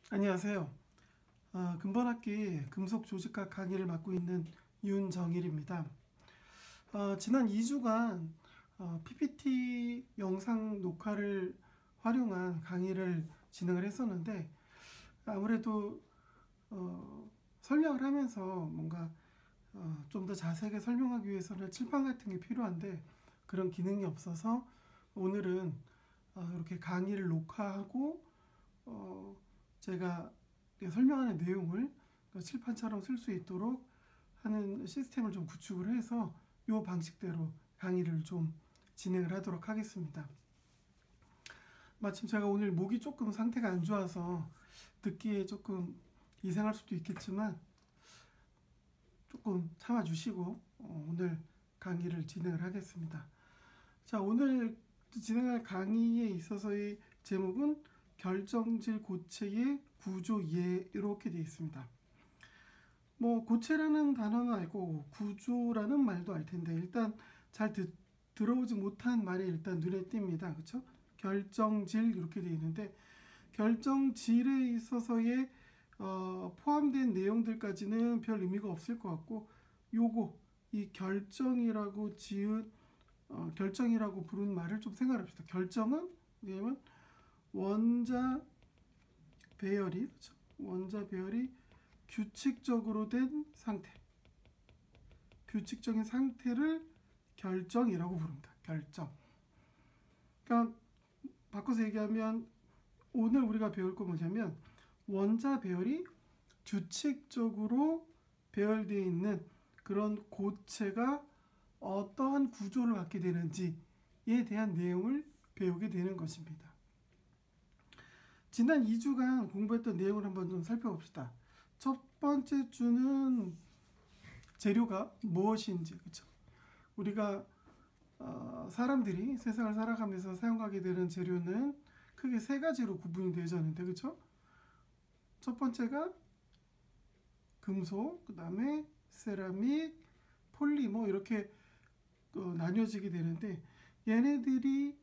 안녕하세요. 금번학기 금속조직학 강의를 맡고 있는 윤정일입니다. 지난 2주간 PPT 영상 녹화를 활용한 강의를 진행을 했었는데 아무래도 설명을 하면서 뭔가 좀 더 자세하게 설명하기 위해서는 칠판 같은 게 필요한데 그런 기능이 없어서 오늘은 이렇게 강의를 녹화하고 어, 제가 설명하는 내용을 칠판처럼 쓸 수 있도록 하는 시스템을 좀 구축을 해서 이 방식대로 강의를 좀 진행을 하도록 하겠습니다. 마침 제가 오늘 목이 조금 상태가 안 좋아서 듣기에 조금 이상할 수도 있겠지만 조금 참아주시고 오늘 강의를 진행을 하겠습니다. 자, 오늘 진행할 강의에 있어서의 제목은 결정질 고체의 구조예 이렇게 되어 있습니다. 뭐 고체라는 단어는 알고 구조라는 말도 알 텐데 일단 잘 들어오지 못한 말이 일단 눈에 띕니다. 그렇죠? 결정질 이렇게 되어 있는데 결정질에 있어서의 포함된 내용들까지는 별 의미가 없을 것 같고 요거 이 결정이라고 지은 결정이라고 부른 말을 좀 생각합시다. 결정은 뭐냐면 원자 배열이 그렇죠? 원자 배열이 규칙적으로 된 상태, 규칙적인 상태를 결정이라고 부릅니다. 결정. 그러니까 바꿔서 얘기하면 오늘 우리가 배울 거 뭐냐면 원자 배열이 규칙적으로 배열되어 있는 그런 고체가 어떠한 구조를 갖게 되는지에 대한 내용을 배우게 되는 것입니다. 지난 2주간 공부했던 내용을 한번 좀 살펴봅시다. 첫 번째 주는 재료가 무엇인지, 그렇죠? 우리가 사람들이 세상을 살아가면서 사용하게 되는 재료는 크게 세 가지로 구분이 되어졌는데, 그렇죠? 첫 번째가 금속, 그 다음에 세라믹, 폴리머 이렇게 나뉘어지게 되는데 얘네들이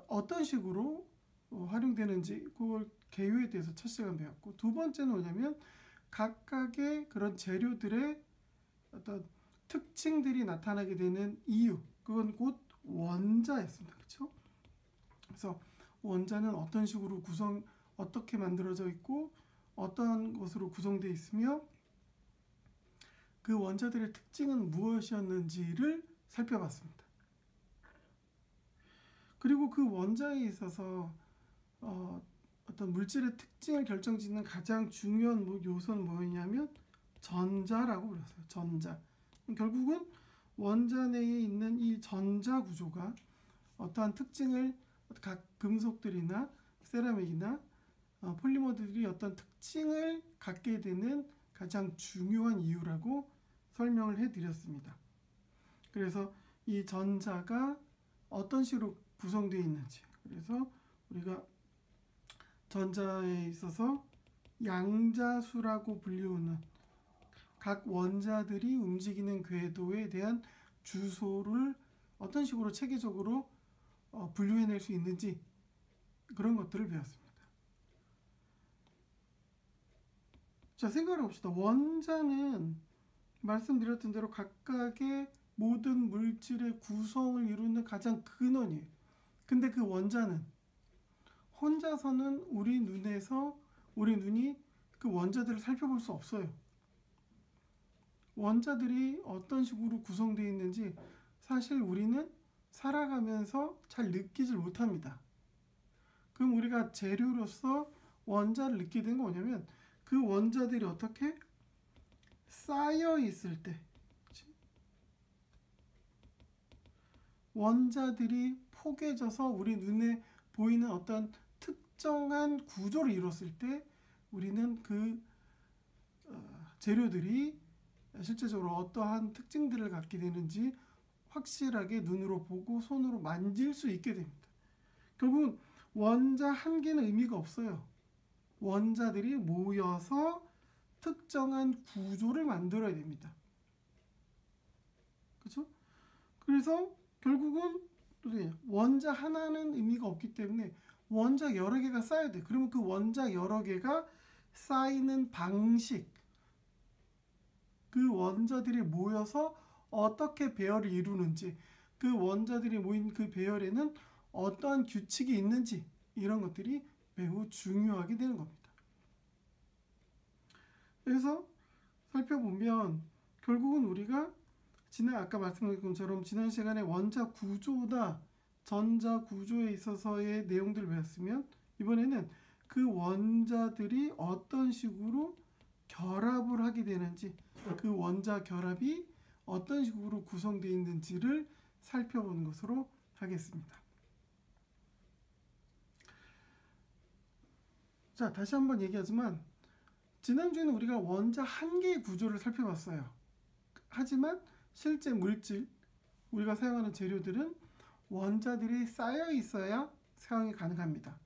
어떤 식으로 활용되는지 그걸 개요에 대해서 첫 시간 배웠고 두 번째는 뭐냐면 각각의 그런 재료들의 어떤 특징들이 나타나게 되는 이유 그건 곧 원자였습니다. 그렇죠? 그래서 원자는 어떤 식으로 어떻게 만들어져 있고 어떤 것으로 구성되어 있으며 그 원자들의 특징은 무엇이었는지를 살펴봤습니다. 그리고 그 원자에 있어서 어떤 물질의 특징을 결정짓는 가장 중요한 요소는 뭐냐면 전자라고 불렀어요. 전자. 결국은 원자 내에 있는 이 전자 구조가 어떠한 특징을 각 금속들이나 세라믹이나 폴리머들이 어떤 특징을 갖게 되는 가장 중요한 이유라고 설명을 해드렸습니다. 그래서 이 전자가 어떤 식으로 구성되어 있는지 그래서 우리가 전자에 있어서 양자수라고 불리우는 각 원자들이 움직이는 궤도에 대한 주소를 어떤 식으로 체계적으로 분류해낼 수 있는지 그런 것들을 배웠습니다. 자, 생각을 해봅시다. 원자는 말씀드렸던 대로 각각의 모든 물질의 구성을 이루는 가장 근원이에요. 근데 그 원자는 혼자서는 우리 눈이 그 원자들을 살펴볼 수 없어요. 원자들이 어떤 식으로 구성되어 있는지 사실 우리는 살아가면서 잘 느끼질 못합니다. 그럼 우리가 재료로서 원자를 느끼게 된 거 뭐냐면 그 원자들이 어떻게 쌓여 있을 때 원자들이 포개져서 우리 눈에 보이는 어떤 특정한 구조를 이뤘을 때 우리는 그 재료들이 실제적으로 어떠한 특징들을 갖게 되는지 확실하게 눈으로 보고 손으로 만질 수 있게 됩니다. 결국은 원자 한 개는 의미가 없어요. 원자들이 모여서 특정한 구조를 만들어야 됩니다. 그렇죠? 그래서 결국은 원자 하나는 의미가 없기 때문에 원자 여러 개가 쌓여야 돼. 그러면 그 원자 여러 개가 쌓이는 방식, 그 원자들이 모여서 어떻게 배열을 이루는지, 그 원자들이 모인 그 배열에는 어떠한 규칙이 있는지, 이런 것들이 매우 중요하게 되는 겁니다. 그래서 살펴보면 결국은 우리가 아까 말씀드린 것처럼 지난 시간에 원자 구조나 전자 구조에 있어서의 내용들을 배웠으면, 이번에는 그 원자들이 어떤 식으로 결합을 하게 되는지, 그 원자 결합이 어떤 식으로 구성되어 있는지를 살펴보는 것으로 하겠습니다. 자, 다시 한번 얘기하지만 지난주에는 우리가 원자 한 개의 구조를 살펴봤어요. 하지만 실제 물질, 우리가 사용하는 재료들은 원자들이 쌓여 있어야 사용이 가능합니다.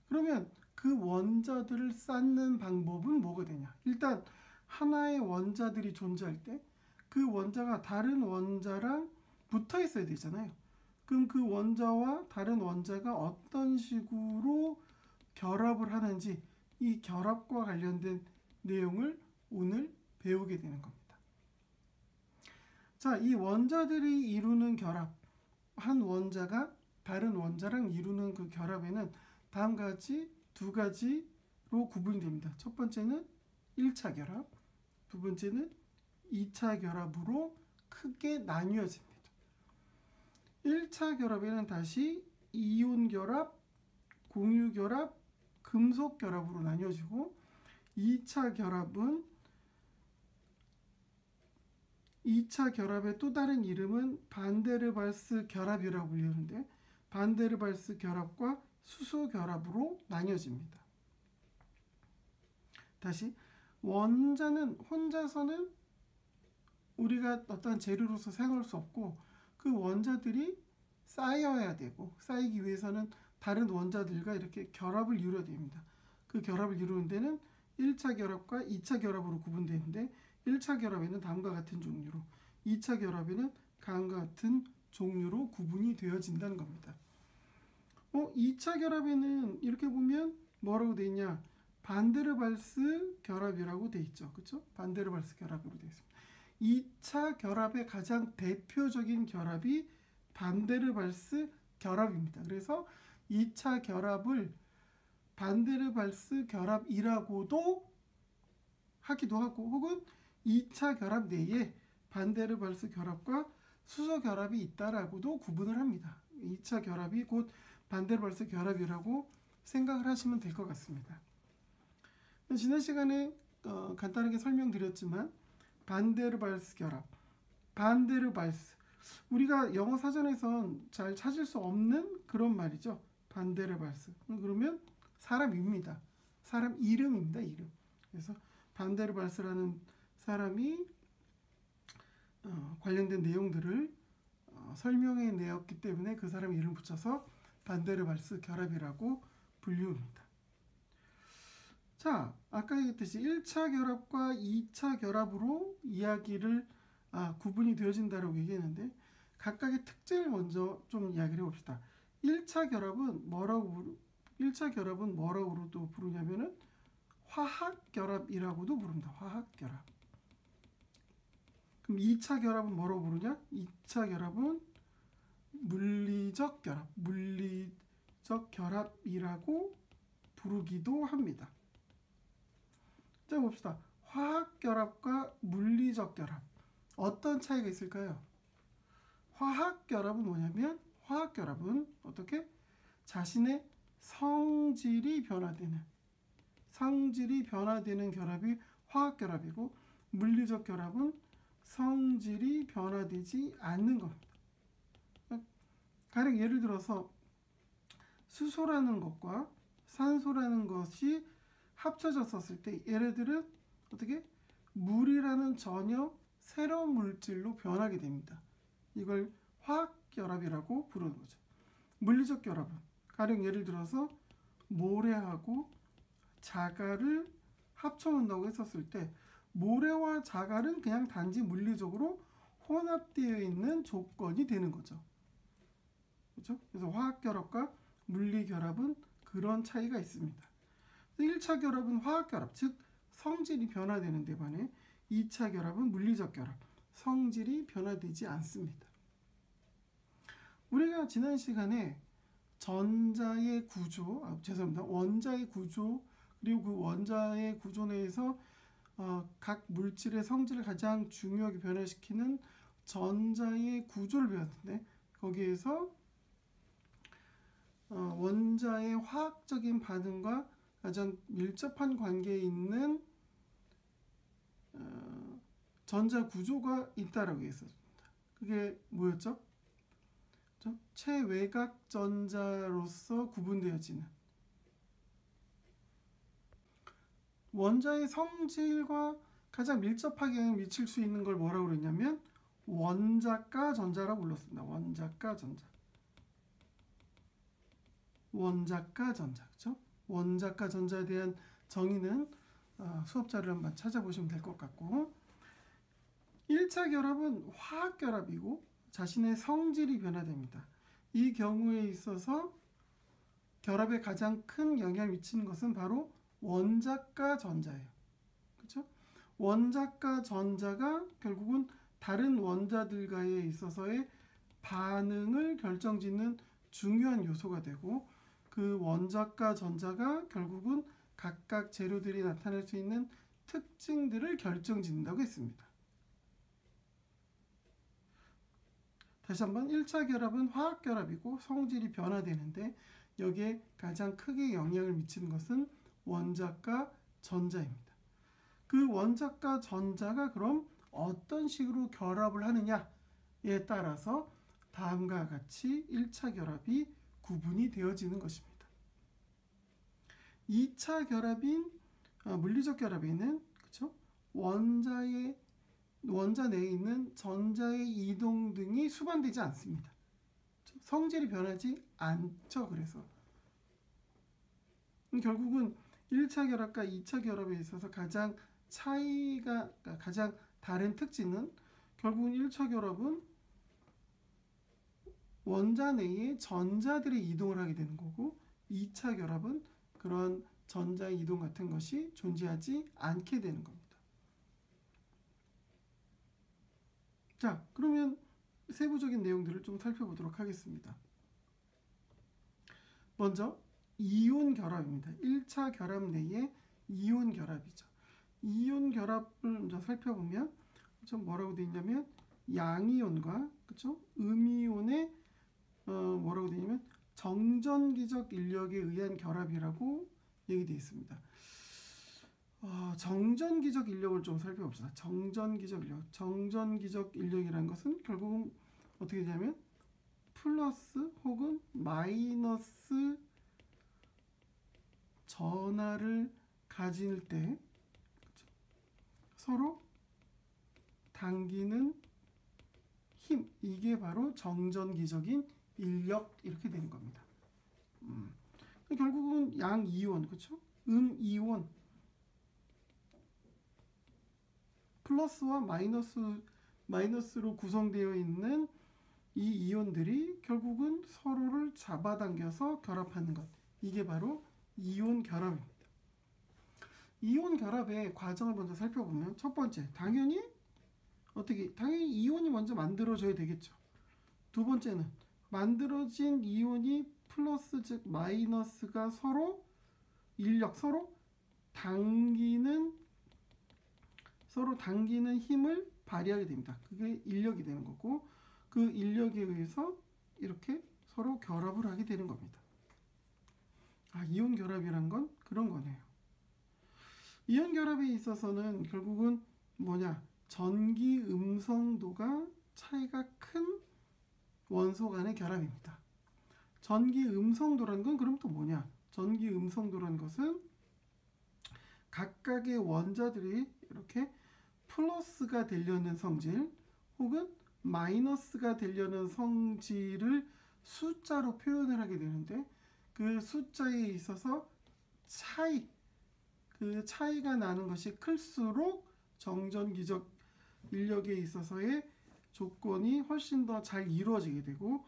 그러면 그 원자들을 쌓는 방법은 뭐가 되냐? 일단 하나의 원자들이 존재할 때 그 원자가 다른 원자랑 붙어 있어야 되잖아요. 그럼 그 원자와 다른 원자가 어떤 식으로 결합을 하는지, 이 결합과 관련된 내용을 오늘 배우게 되는 겁니다. 자, 이 원자들이 이루는 결합, 한 원자가 다른 원자랑 이루는 그 결합에는 다음과 같이 두 가지로 구분됩니다. 첫 번째는 1차 결합, 두 번째는 2차 결합으로 크게 나뉘어집니다. 1차 결합에는 다시 이온 결합, 공유 결합, 금속 결합으로 나뉘어지고, 2차 결합의 또 다른 이름은 반데르발스 결합이라고 불리는데, 반데르발스 결합과 수소 결합으로 나뉘어집니다. 다시, 원자는 혼자서는 우리가 어떤 재료로서 사용할 수 없고, 그 원자들이 쌓여야 되고, 쌓이기 위해서는 다른 원자들과 이렇게 결합을 이루어야 됩니다. 그 결합을 이루는 데는 1차 결합과 2차 결합으로 구분되는데, 1차 결합에는 다음과 같은 종류로, 2차 결합에는 다음과 같은 종류로 구분이 되어진다는 겁니다. 2차 결합에는 이렇게 보면 뭐라고 되어 있냐? 반데르발스 결합이라고 되어 있죠. 그렇죠? 반데르발스 결합으로 되어 있습니다. 2차 결합의 가장 대표적인 결합이 반데르발스 결합입니다. 그래서 2차 결합을 반데르발스 결합이라고도 하기도 하고, 혹은 2차 결합 내에 반데르발스 결합과 수소 결합이 있다라고도 구분을 합니다. 2차 결합이 곧 반데르발스 결합이라고 생각을 하시면 될 것 같습니다. 지난 시간에 간단하게 설명드렸지만, 반데르발스 결합, 반데르발스, 우리가 영어 사전에선 잘 찾을 수 없는 그런 말이죠. 반데르발스. 그러면 사람입니다. 사람 이름입니다. 이름. 그래서 반데르발스라는 사람이 관련된 내용들을 설명해 내었기 때문에 그 사람 이름을 붙여서 반데르발스 결합이라고 불리웁니다. 자, 아까 얘기했듯이 1차 결합과 2차 결합으로 이야기를 구분이 되어진다고 얘기했는데, 각각의 특징을 먼저 좀 이야기를 해봅시다. 1차 결합은 뭐라고도 부르냐면은 화학 결합이라고도 부릅니다. 화학 결합. 그럼 2차 결합은 뭐라고 부르냐? 2차 결합은 물리적 결합이라고 부르기도 합니다. 자, 봅시다. 화학 결합과 물리적 결합, 어떤 차이가 있을까요? 화학 결합은 뭐냐면, 화학 결합은 어떻게? 자신의 성질이 변화되는 결합이 화학 결합이고, 물리적 결합은 성질이 변화되지 않는 겁니다. 가령 예를 들어서 수소라는 것과 산소라는 것이 합쳐졌을 때 얘네들은 어떻게? 물이라는 전혀 새로운 물질로 변하게 됩니다. 이걸 화학결합이라고 부르는 거죠. 물리적 결합은 가령 예를 들어서 모래하고 자갈을 합쳐놓는다고 했었을 때, 모래와 자갈은 그냥 단지 물리적으로 혼합되어 있는 조건이 되는 거죠. 그렇죠? 그래서 화학결합과 물리결합은 그런 차이가 있습니다. 1차 결합은 화학결합, 즉 성질이 변화되는 데 반해 2차 결합은 물리적 결합, 성질이 변화되지 않습니다. 우리가 지난 시간에 전자의 구조, 원자의 구조, 그리고 그 원자의 구조 내에서 각 물질의 성질을 가장 중요하게 변화시키는 전자의 구조를 배웠는데, 거기에서 원자의 화학적인 반응과 가장 밀접한 관계에 있는 전자 구조가 있다라고 했었습니다. 그게 뭐였죠? 최외곽 전자로서 구분되어지는 원자의 성질과 가장 밀접하게 미칠 수 있는 걸 뭐라고 그랬냐면 원자가 전자라고 불렀습니다. 원자가 전자. 원자가 전자. 그렇죠? 원자가 전자에 대한 정의는 수업 자료를 한번 찾아보시면 될 것 같고, 1차 결합은 화학 결합이고 자신의 성질이 변화됩니다. 이 경우에 있어서 결합에 가장 큰 영향을 미치는 것은 바로 원자가 전자예요. 그렇죠? 원자가 전자가 결국은 다른 원자들과에 있어서의 반응을 결정짓는 중요한 요소가 되고, 그 원자가 전자가 결국은 각각 재료들이 나타낼 수 있는 특징들을 결정짓는다고 했습니다. 다시 한번 1차 결합은 화학 결합이고 성질이 변화되는데, 여기에 가장 크게 영향을 미치는 것은 원자가 전자입니다. 그 원자가 전자가 그럼 어떤 식으로 결합을 하느냐에 따라서 다음과 같이 1차 결합이 구분이 되어지는 것입니다. 2차 결합인 물리적 결합에는, 그렇죠? 원자 내에 있는 전자의 이동 등이 수반되지 않습니다. 성질이 변하지 않죠. 그래서 결국은 1차 결합과 2차 결합에 있어서 가장 다른 특징은, 결국은 1차 결합은 원자 내에 전자들이 이동을 하게 되는 거고, 2차 결합은 그런 전자 이동 같은 것이 존재하지 않게 되는 겁니다. 자, 그러면 세부적인 내용들을 좀 살펴보도록 하겠습니다. 먼저 이온 결합입니다. 1차 결합 내에 이온 결합이죠. 이온 결합을 먼저 살펴보면 뭐라고 되어 있냐면 양이온과, 그렇죠? 음이온의 뭐라고 되어 있냐면 정전기적 인력에 의한 결합이라고 얘기되어 있습니다. 정전기적 인력을 좀 살펴봅시다. 정전기적 인력이라는 것은 결국은 어떻게 되냐면 플러스 혹은 마이너스 전하를 가질 때 서로 당기는 힘, 이게 바로 정전기적인 인력, 이렇게 되는 겁니다. 결국은 양이온, 그렇죠? 음이온 플러스와 마이너스로 구성되어 있는 이 이온들이 결국은 서로를 잡아당겨서 결합하는 것, 이게 바로 이온 결합입니다. 이온 결합의 과정을 먼저 살펴보면, 첫 번째, 당연히 이온이 먼저 만들어져야 되겠죠. 두 번째는 만들어진 이온이 플러스 즉 마이너스가 서로 당기는 힘을 발휘하게 됩니다. 그게 인력이 되는 거고, 그 인력에 의해서 이렇게 서로 결합을 하게 되는 겁니다. 이온 결합이란 건 그런 거네요. 이온 결합에 있어서는 결국은 전기 음성도가 차이가 큰 원소 간의 결합입니다. 전기 음성도라는 건 그럼 또 뭐냐? 전기 음성도라는 것은 각각의 원자들이 이렇게 플러스가 되려는 성질 혹은 마이너스가 되려는 성질을 숫자로 표현을 하게 되는데, 그 숫자에 있어서 그 차이가 나는 것이 클수록 정전기적 인력에 있어서의 조건이 훨씬 더 잘 이루어지게 되고,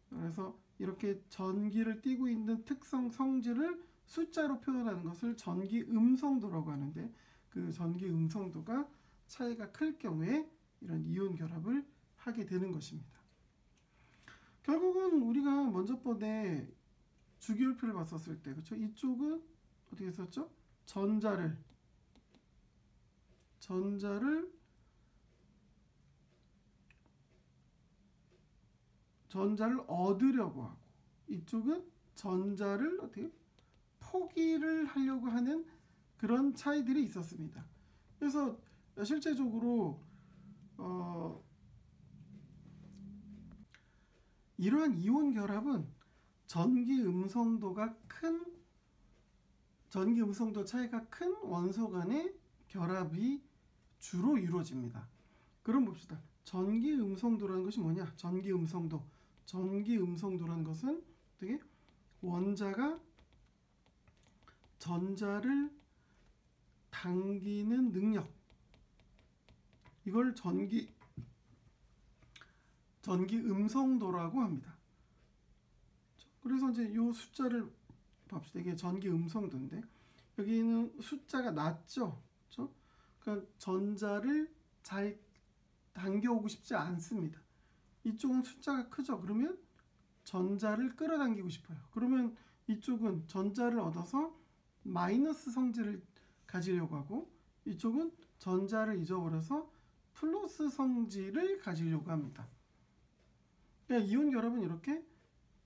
그래서 이렇게 전기를 띠고 있는 특성 성질을 숫자로 표현하는 것을 전기 음성도라고 하는데, 그 전기 음성도가 차이가 클 경우에 이런 이온 결합을 하게 되는 것입니다. 결국은 우리가 먼저 번에 주기율표를 봤었을 때, 그렇죠? 이쪽은 어떻게 썼죠? 전자를 얻으려고 하고, 이쪽은 전자를 어떻게 포기를 하려고 하는 그런 차이들이 있었습니다. 그래서 실제적으로 이러한 이온 결합은 전기 음성도 차이가 큰 원소 간의 결합이 주로 이루어집니다. 그럼 봅시다. 전기 음성도라는 것이 뭐냐? 전기 음성도라는 것은 어떻게 원자가 전자를 당기는 능력, 이걸 전기 음성도라고 합니다. 그래서 이제 이 숫자를 봅시다. 이게 전기 음성도인데, 여기는 숫자가 낮죠, 그렇죠? 그러니까 전자를 잘 당겨오고 싶지 않습니다. 이쪽은 숫자가 크죠. 그러면 전자를 끌어당기고 싶어요. 그러면 이쪽은 전자를 얻어서 마이너스 성질을 가지려고 하고, 이쪽은 전자를 잊어버려서 플러스 성질을 가지려고 합니다. 그러니까 이온 결합은 이렇게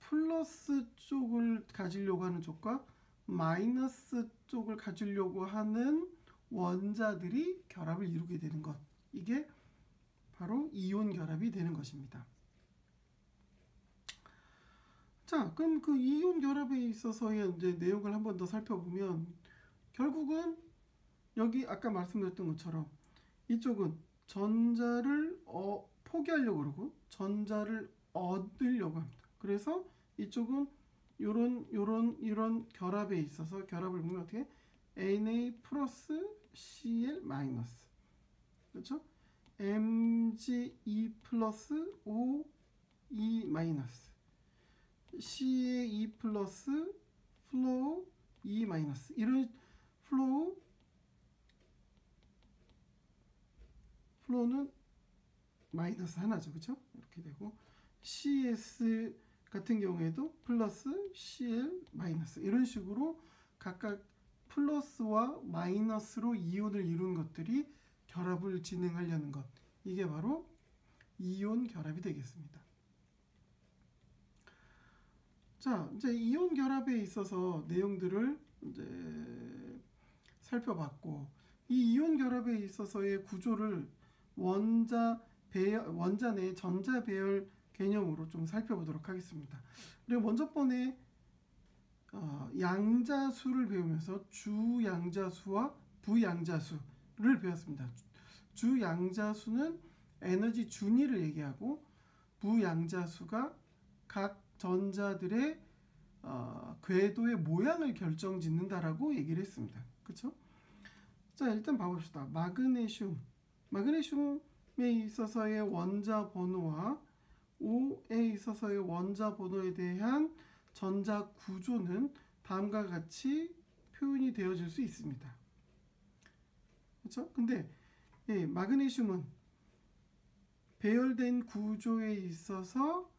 플러스 쪽을 가지려고 하는 쪽과 마이너스 쪽을 가지려고 하는 원자들이 결합을 이루게 되는 것, 이게 바로 이온 결합이 되는 것입니다. 자, 그럼 그 이온 결합에 있어서의 이제 내용을 한 번 더 살펴보면, 결국은 여기 아까 말씀드렸던 것처럼 이쪽은 전자를 포기하려고 그러고 전자를 얻으려고 합니다. 그래서 이쪽은 이런 결합에 있어서 결합을 보면 어떻게 Na 플러스 Cl 마이너스, 그렇죠? Mg2 플러스 O2 마이너스, CA2 플러스 플로우 2 마이너스, 이런 플로우는 마이너스 하나죠, 그렇죠? 이렇게 되고, CS 같은 경우에도 플러스 Cl 마이너스, 이런 식으로 각각 플러스와 마이너스로 이온을 이룬 것들이 결합을 진행하려는 것, 이게 바로 이온 결합이 되겠습니다. 자, 이제 이온 결합에 있어서 내용들을 이제 살펴봤고, 이 이온 결합에 있어서의 구조를 원자 내 전자 배열 개념으로 좀 살펴보도록 하겠습니다. 그리고 먼저 번에 양자수를 배우면서 주양자수와 부양자수를 배웠습니다. 주양자수는 에너지 준위를 얘기하고, 부양자수가 각 전자들의 궤도의 모양을 결정짓는다라고 얘기를 했습니다. 그렇죠? 자, 일단 봐봅시다. 마그네슘에 있어서의 원자 번호와 O에 있어서의 원자 번호에 대한 전자 구조는 다음과 같이 표현이 되어질 수 있습니다. 그렇죠? 근데 마그네슘은 배열된 구조에 있어서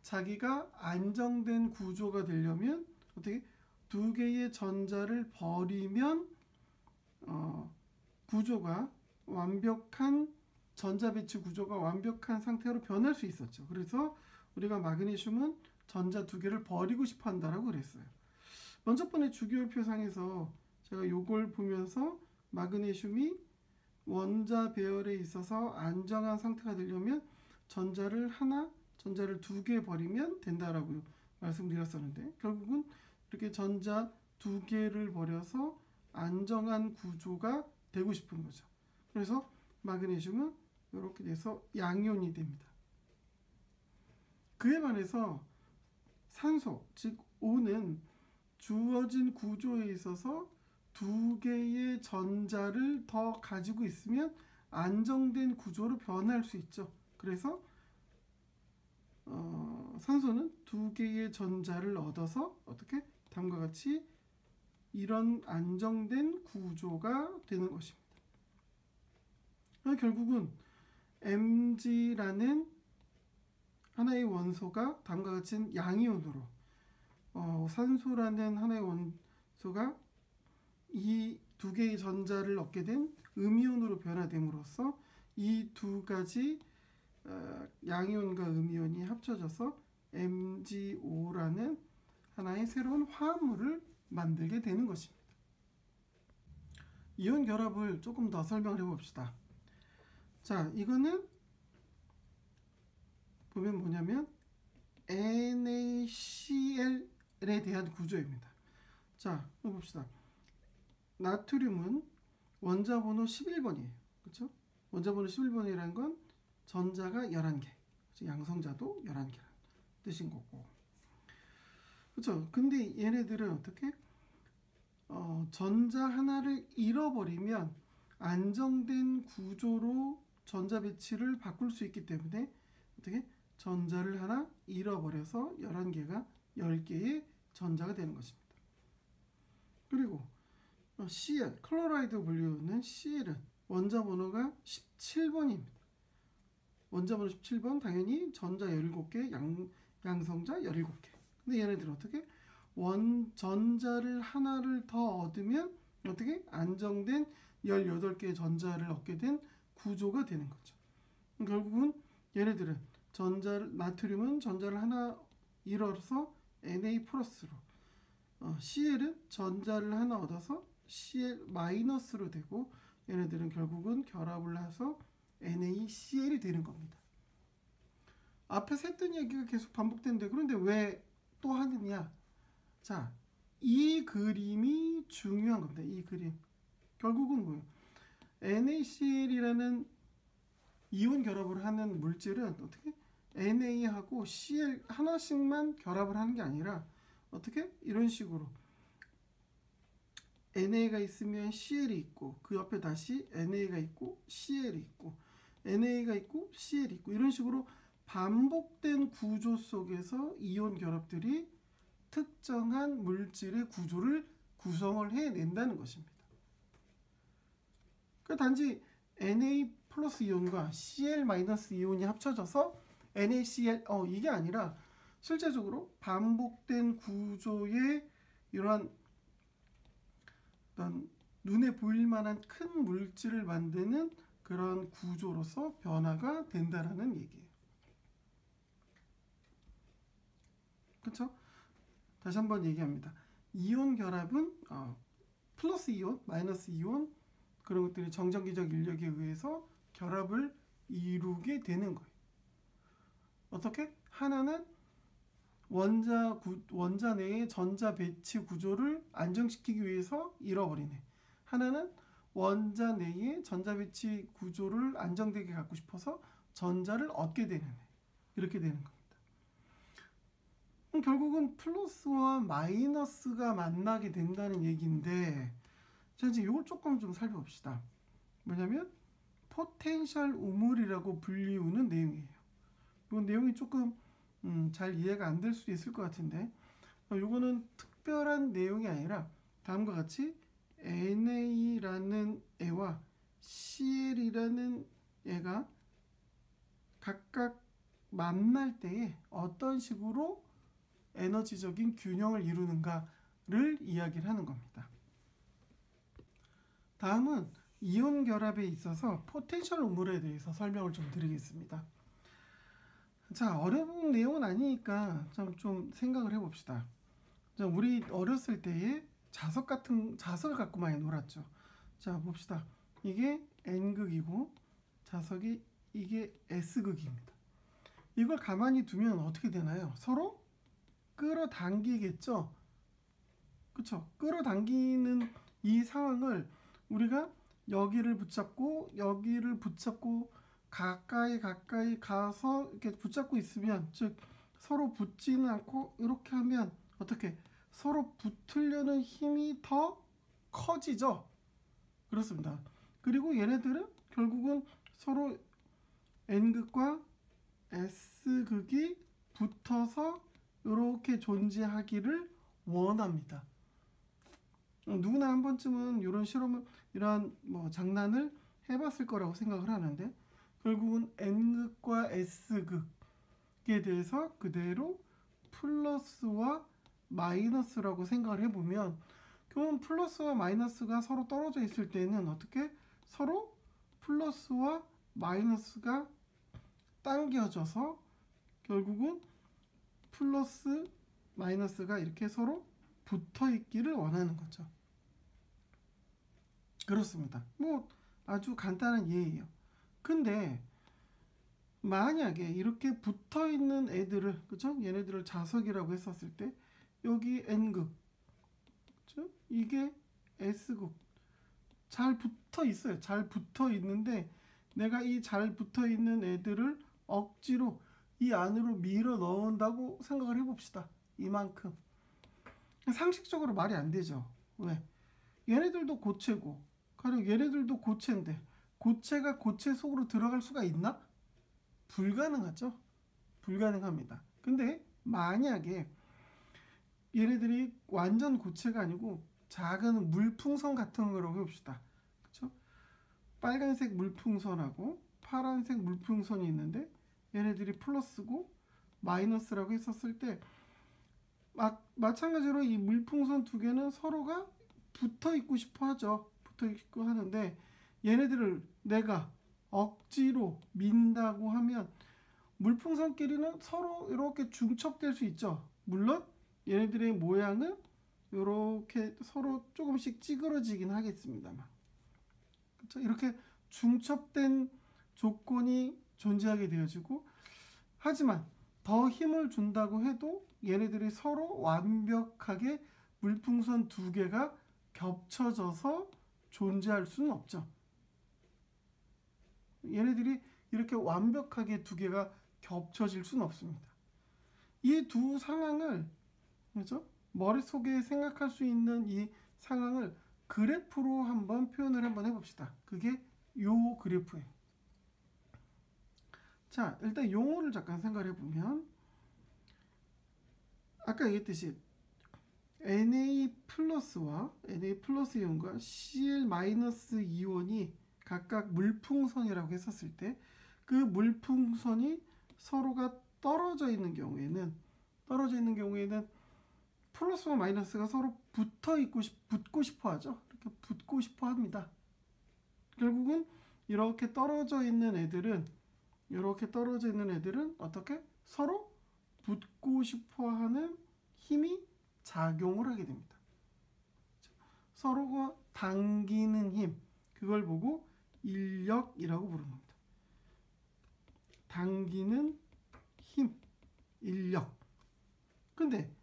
자기가 안정된 구조가 되려면 어떻게 두 개의 전자를 버리면 구조가 완벽한 전자 배치 구조가 완벽한 상태로 변할 수 있었죠. 그래서 우리가 마그네슘은 전자 두 개를 버리고 싶어 한다라고 그랬어요. 먼저 번의 주기율표상에서 제가 이걸 보면서 마그네슘이 원자 배열에 있어서 안정한 상태가 되려면 전자를 두 개 버리면 된다라고 말씀드렸었는데, 결국은 이렇게 전자 두 개를 버려서 안정한 구조가 되고 싶은 거죠. 그래서 마그네슘은 이렇게 돼서 양이온이 됩니다. 그에 반해서 산소, 즉 O는 주어진 구조에 있어서 두 개의 전자를 더 가지고 있으면 안정된 구조로 변할 수 있죠. 그래서 산소는 두 개의 전자를 얻어서 어떻게 다음과 같이 이런 안정된 구조가 되는 것입니다. 결국은 Mg라는 하나의 원소가 다음과 같은 양이온으로 산소라는 하나의 원소가 이 두 개의 전자를 얻게 된 음이온으로 변화됨으로써 이 두 가지 양이온과 음이온이 합쳐져서 MgO라는 하나의 새로운 화합물을 만들게 되는 것입니다. 이온 결합을 조금 더 설명을 해봅시다. 자, 이거는 보면 뭐냐면 NaCl에 대한 구조입니다. 자, 봅시다. 나트륨은 원자 번호 11번이에요. 그렇죠? 원자 번호 11번이라는 건 전자가 11개, 양성자도 11개라는 뜻인 거고. 그렇죠? 근데 얘네들은 어떻게? 전자 하나를 잃어버리면 안정된 구조로 전자 배치를 바꿀 수 있기 때문에 어떻게? 전자를 하나 잃어버려서 11개가 10개의 전자가 되는 것입니다. 그리고 Cl, 클로라이드 분류는 Cl은 원자 번호가 17번입니다. 원자 번호 17번 당연히 전자 17개, 양성자 17개. 근데 얘네들은 어떻게? 전자를 하나를 더 얻으면 어떻게? 안정된 18개의 전자를 얻게 된 구조가 되는 거죠. 결국은 얘네들은 나트륨은 전자를 하나 잃어서 Na 플러스로, Cl은 전자를 하나 얻어서 Cl 마이너스로 되고, 얘네들은 결국은 결합을 해서 NaCl이 되는 겁니다. 앞에서 했던 얘기가 계속 반복되는데 그런데 왜 또 하느냐? 자, 이 그림이 중요한 겁니다. 이 그림. 결국은 뭐예요? NaCl이라는 이온 결합을 하는 물질은 어떻게? Na하고 Cl 하나씩만 결합을 하는 게 아니라 어떻게? 이런 식으로 NA가 있으면 CL이 있고 그 옆에 다시 NA가 있고 CL이 있고 NA가 있고 CL이 있고 이런 식으로 반복된 구조 속에서 이온 결합들이 특정한 물질의 구조를 구성을 해낸다는 것입니다. 그러니까 단지 Na 플러스 이온과 Cl 마이너스 이온이 합쳐져서 NaCl 이게 아니라 실제적으로 반복된 구조의 이러한 어떤 눈에 보일 만한 큰 물질을 만드는 그런 구조로서 변화가 된다라는 얘기예요. 그렇죠? 다시 한번 얘기합니다. 이온 결합은 플러스 이온, 마이너스 이온 그런 것들이 정전기적 인력에 의해서 결합을 이루게 되는 거예요. 어떻게? 하나는 원자 내의 전자 배치 구조를 안정시키기 위해서 잃어버리네. 하나는 원자 내의 전자 배치 구조를 안정되게 갖고 싶어서 전자를 얻게 되는 애. 이렇게 되는 겁니다. 결국은 플러스와 마이너스가 만나게 된다는 얘기인데, 자, 이제 이걸 조금 좀 살펴봅시다. 뭐냐면 포텐셜 우물이라고 불리우는 내용이에요. 이 내용이 조금 잘 이해가 안 될 수도 있을 것 같은데, 이거는 특별한 내용이 아니라 다음과 같이 NA라는 애와 CL이라는 애가 각각 만날 때에 어떤 식으로 에너지적인 균형을 이루는가를 이야기를 하는 겁니다. 다음은 이온 결합에 있어서 포텐셜 우물에 대해서 설명을 좀 드리겠습니다. 자, 어려운 내용은 아니니까 좀 생각을 해봅시다. 자, 우리 어렸을 때에 자석을 갖고 많이 놀았죠. 자, 봅시다. 이게 N극이고 자석이 이게 S극입니다. 이걸 가만히 두면 어떻게 되나요? 서로 끌어당기겠죠? 그쵸? 끌어당기는 이 상황을 우리가 여기를 붙잡고 가까이 가서 이렇게 붙잡고 있으면, 즉 서로 붙지는 않고 이렇게 하면 어떻게? 서로 붙으려는 힘이 더 커지죠? 그렇습니다. 그리고 얘네들은 결국은 서로 N극과 S극이 붙어서 이렇게 존재하기를 원합니다. 누구나 한 번쯤은 이런 실험을, 이런 뭐 장난을 해봤을 거라고 생각을 하는데, 결국은 n극과 s극에 대해서 그대로 플러스와 마이너스라고 생각을 해보면, 그럼 플러스와 마이너스가 서로 떨어져 있을 때는 어떻게 서로 플러스와 마이너스가 당겨져서 결국은 플러스 마이너스가 이렇게 서로 붙어 있기를 원하는 거죠. 그렇습니다. 뭐 아주 간단한 예예요. 근데 만약에 이렇게 붙어 있는 애들을, 그죠? 얘네들을 자석이라고 했었을 때 여기 n극, 그죠? 이게 s극, 잘 붙어 있어요. 잘 붙어 있는데 내가 이 잘 붙어 있는 애들을 억지로 이 안으로 밀어 넣는다고 생각을 해봅시다. 이만큼. 상식적으로 말이 안 되죠. 왜? 얘네들도 고체고, 가령 얘네들도 고체인데 고체가 고체 속으로 들어갈 수가 있나? 불가능하죠. 불가능합니다. 근데 만약에 얘네들이 완전 고체가 아니고 작은 물풍선 같은 거라고 해봅시다. 그쵸? 빨간색 물풍선하고 파란색 물풍선이 있는데 얘네들이 플러스고 마이너스라고 했었을 때 마찬가지로 이 물풍선 두 개는 서로가 붙어 있고 싶어 하죠. 붙어 있고 하는데 얘네들을 내가 억지로 민다고 하면 물풍선끼리는 서로 이렇게 중첩될 수 있죠. 물론 얘네들의 모양은 이렇게 서로 조금씩 찌그러지긴 하겠습니다만, 그렇죠? 이렇게 중첩된 조건이 존재하게 되어지고, 하지만 더 힘을 준다고 해도 얘네들이 서로 완벽하게 물풍선 두 개가 겹쳐져서 존재할 수는 없죠. 얘네들이 이렇게 완벽하게 두 개가 겹쳐질 수는 없습니다. 이 두 상황을, 그렇죠? 머릿속에 생각할 수 있는 이 상황을 그래프로 한번 표현을 한번 해봅시다. 그게 요 그래프예요. 자, 일단 용어를 잠깐 생각해 보면, 아까 얘기했듯이 Na 플러스와 Na 플러스 이온과 Cl 마이너스 이온이 각각 물풍선이라고 했었을 때, 그 물풍선이 서로가 떨어져 있는 경우에는 플러스와 마이너스가 서로 붙고 싶어 하죠. 이렇게 붙고 싶어 합니다. 결국은 이렇게 떨어져 있는 애들은 어떻게 서로 붙고 싶어 하는 힘이 작용을 하게 됩니다. 서로가 당기는 힘, 그걸 보고 인력이라고 부르는 겁니다. 당기는 힘, 인력. 근데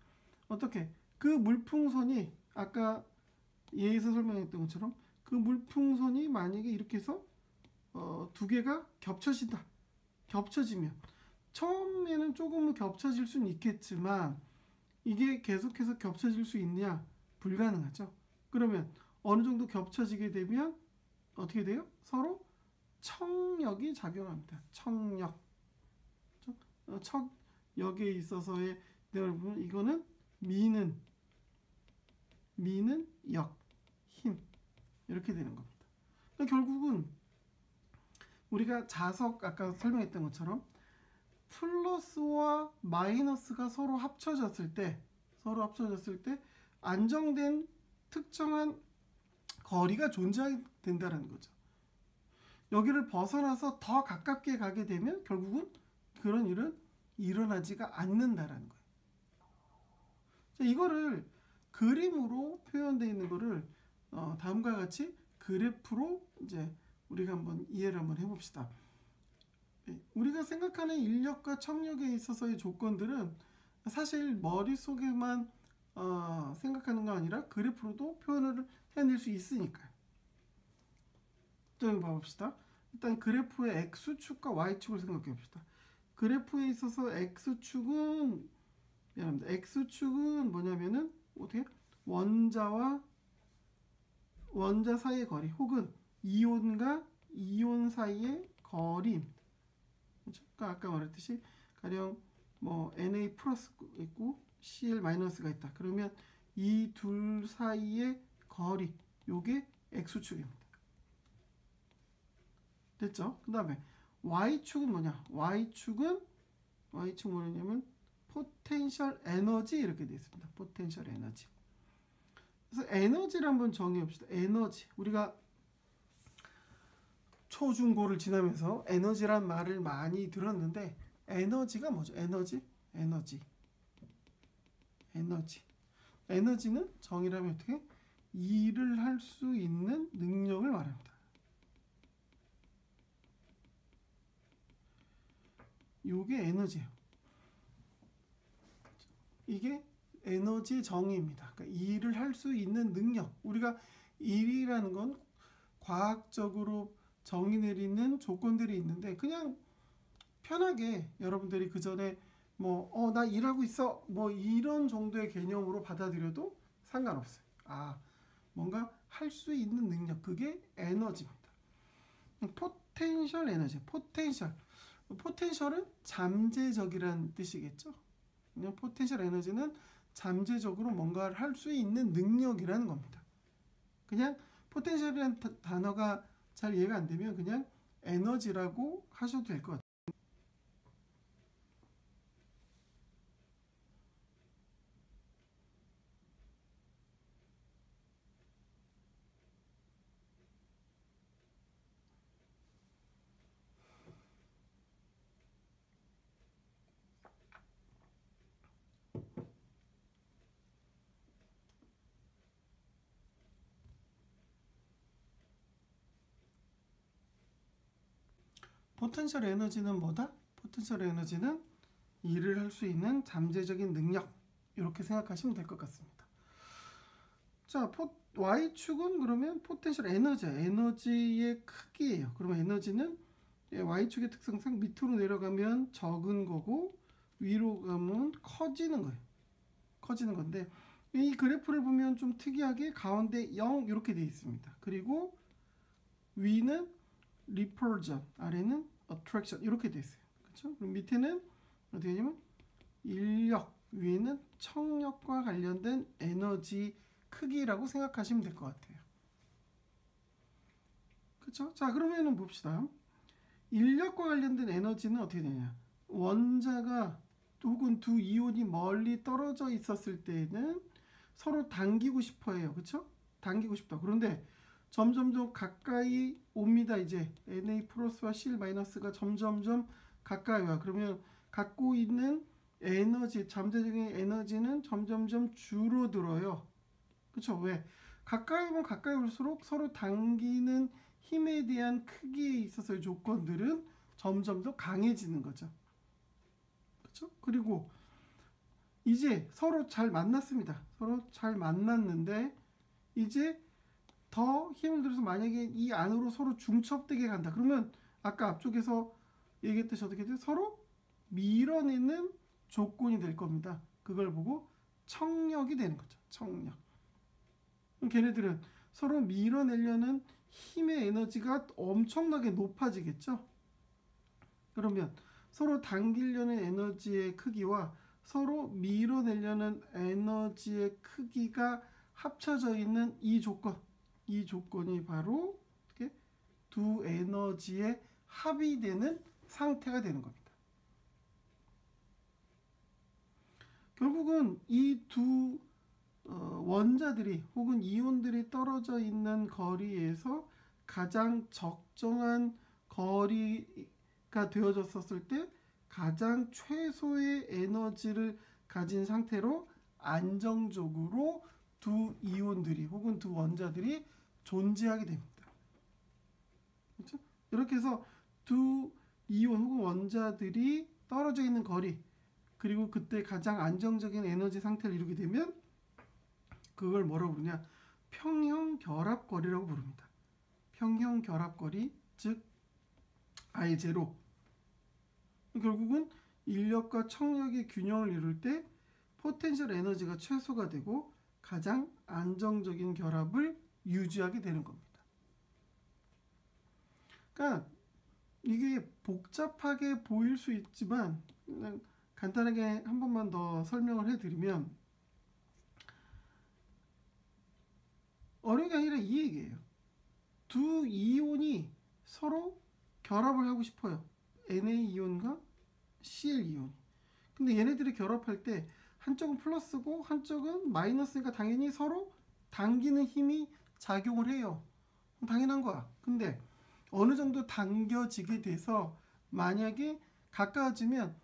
어떻게 그 물풍선이 아까 예에서 설명했던 것처럼 그 물풍선이 만약에 이렇게 해서 두 개가 겹쳐지면 처음에는 조금은 겹쳐질 수는 있겠지만 이게 계속해서 겹쳐질 수 있냐? 불가능하죠. 그러면 어느 정도 겹쳐지게 되면 어떻게 돼요? 서로 청력이 작용합니다. 청력. 척력에 있어서의 내용을 보면 이거는 미는 역, 힘, 이렇게 되는 겁니다. 그러니까 결국은 우리가 자석 아까 설명했던 것처럼 플러스와 마이너스가 서로 합쳐졌을 때 안정된 특정한 거리가 존재하게 된다는 거죠. 여기를 벗어나서 더 가깝게 가게 되면 결국은 그런 일은 일어나지가 않는다라는 거예요. 자, 이거를 그림으로 표현되어 있는 거를 다음과 같이 그래프로 이제 우리가 한번 이해를 한번 해봅시다. 우리가 생각하는 인력과 청력에 있어서의 조건들은 사실 머릿속에만 생각하는 거 아니라 그래프로도 표현을 해낼 수 있으니까요. 좀 봐봅시다. 일단 그래프의 X축과 Y축을 생각해 봅시다. 그래프에 있어서 X축은 뭐냐면은 어떻게 원자와 원자 사이의 거리, 혹은 이온과 이온 사이의 거리. 그러니까 아까 말했듯이 가령 뭐 Na 플러스가 있고 Cl 마이너스가 있다. 그러면 이 둘 사이의 거리, 요게 X축입니다. 됐죠? 그 다음에 Y축은 뭐냐? Y축 뭐냐면 포텐셜 에너지 이렇게 되어 있습니다. 포텐셜 에너지. 그래서 에너지를 한번 정의해 봅시다. 에너지. 우리가 초중고를 지나면서 에너지란 말을 많이 들었는데 에너지가 뭐죠? 에너지는 정의라면 어떻게? 일을 할 수 있는 능력을 말합니다. 요게 에너지예요. 이게 에너지 정의입니다. 그러니까 일을 할 수 있는 능력. 우리가 일이라는 건 과학적으로 정의 내리는 조건들이 있는데 그냥 편하게 여러분들이 그 전에 나 일하고 있어 뭐 이런 정도의 개념으로 받아들여도 상관없어요. 뭔가 할 수 있는 능력, 그게 에너지입니다. 포텐셜 에너지, 포텐셜은 잠재적이라는 뜻이겠죠. 그냥 포텐셜 에너지는 잠재적으로 뭔가를 할 수 있는 능력이라는 겁니다. 그냥 포텐셜이라는 단어가 잘 이해가 안 되면 그냥 에너지라고 하셔도 될 것 같아요. 포텐셜 에너지는 뭐다? 포텐셜 에너지는 일을 할 수 있는 잠재적인 능력, 이렇게 생각하시면 될 것 같습니다. 자, Y축은 그러면 포텐셜 에너지의 크기예요. 그러면 에너지는 Y축의 특성상 밑으로 내려가면 적은 거고 위로 가면 커지는 거예요. 커지는 건데 이 그래프를 보면 좀 특이하게 가운데 0 이렇게 되어 있습니다. 그리고 위는 repulsion, 아래는 attraction 이렇게 되어 있어요. 그렇죠? 그럼 밑에는 어떻게 되냐면 인력, 위에는 청력과 관련된 에너지 크기라고 생각하시면 될 것 같아요. 그렇죠? 자, 그러면은 봅시다. 인력과 관련된 에너지는 어떻게 되냐? 원자가 혹은 두 이온이 멀리 떨어져 있었을 때는 서로 당기고 싶어 해요. 그렇죠? 당기고 싶다. 그런데 점점 더 가까이 옵니다. 이제 Na 플러스와 Cl 마이너스가 점점점 가까이 와. 그러면 갖고 있는 에너지, 잠재적인 에너지는 점점점 줄어들어요. 그렇죠? 왜? 가까이 오면 가까이 올수록 서로 당기는 힘에 대한 크기에 있어서의 조건들은 점점 더 강해지는 거죠. 그렇죠? 그리고 이제 서로 잘 만났습니다. 서로 잘 만났는데 이제 더 힘을 들여서 만약에 이 안으로 서로 중첩되게 간다. 그러면 아까 앞쪽에서 얘기했듯이 어떻게 돼요? 서로 밀어내는 조건이 될 겁니다. 그걸 보고 청력이 되는 거죠. 청력. 걔네들은 서로 밀어내려는 힘의 에너지가 엄청나게 높아지겠죠. 그러면 서로 당기려는 에너지의 크기와 서로 밀어내려는 에너지의 크기가 합쳐져 있는 이 조건이 바로 두 에너지의 합이 되는 상태가 되는 겁니다. 결국은 이 두 원자들이 혹은 이온들이 떨어져 있는 거리에서 가장 적정한 거리가 되어졌었을 때 가장 최소의 에너지를 가진 상태로 안정적으로 두 이온들이 혹은 두 원자들이 존재하게 됩니다. 그렇죠? 이렇게 해서 두 이온 혹은 원자들이 떨어져 있는 거리, 그리고 그때 가장 안정적인 에너지 상태를 이루게 되면 그걸 뭐라고 부르냐? 평형 결합 거리라고 부릅니다. 평형 결합 거리, 즉 I0. 결국은 인력과 청력의 균형을 이룰 때 포텐셜 에너지가 최소가 되고 가장 안정적인 결합을 유지하게 되는 겁니다. 그러니까 이게 복잡하게 보일 수 있지만 간단하게 한 번만 더 설명을 해드리면 어려운 게 아니라 이 얘기예요. 두 이온이 서로 결합을 하고 싶어요. Na 이온과 Cl 이온. 근데 얘네들이 결합할 때 한쪽은 플러스고 한쪽은 마이너스니까 당연히 서로 당기는 힘이 작용을 해요. 당연한 거야. 근데 어느 정도 당겨지게 돼서 만약에 가까워지면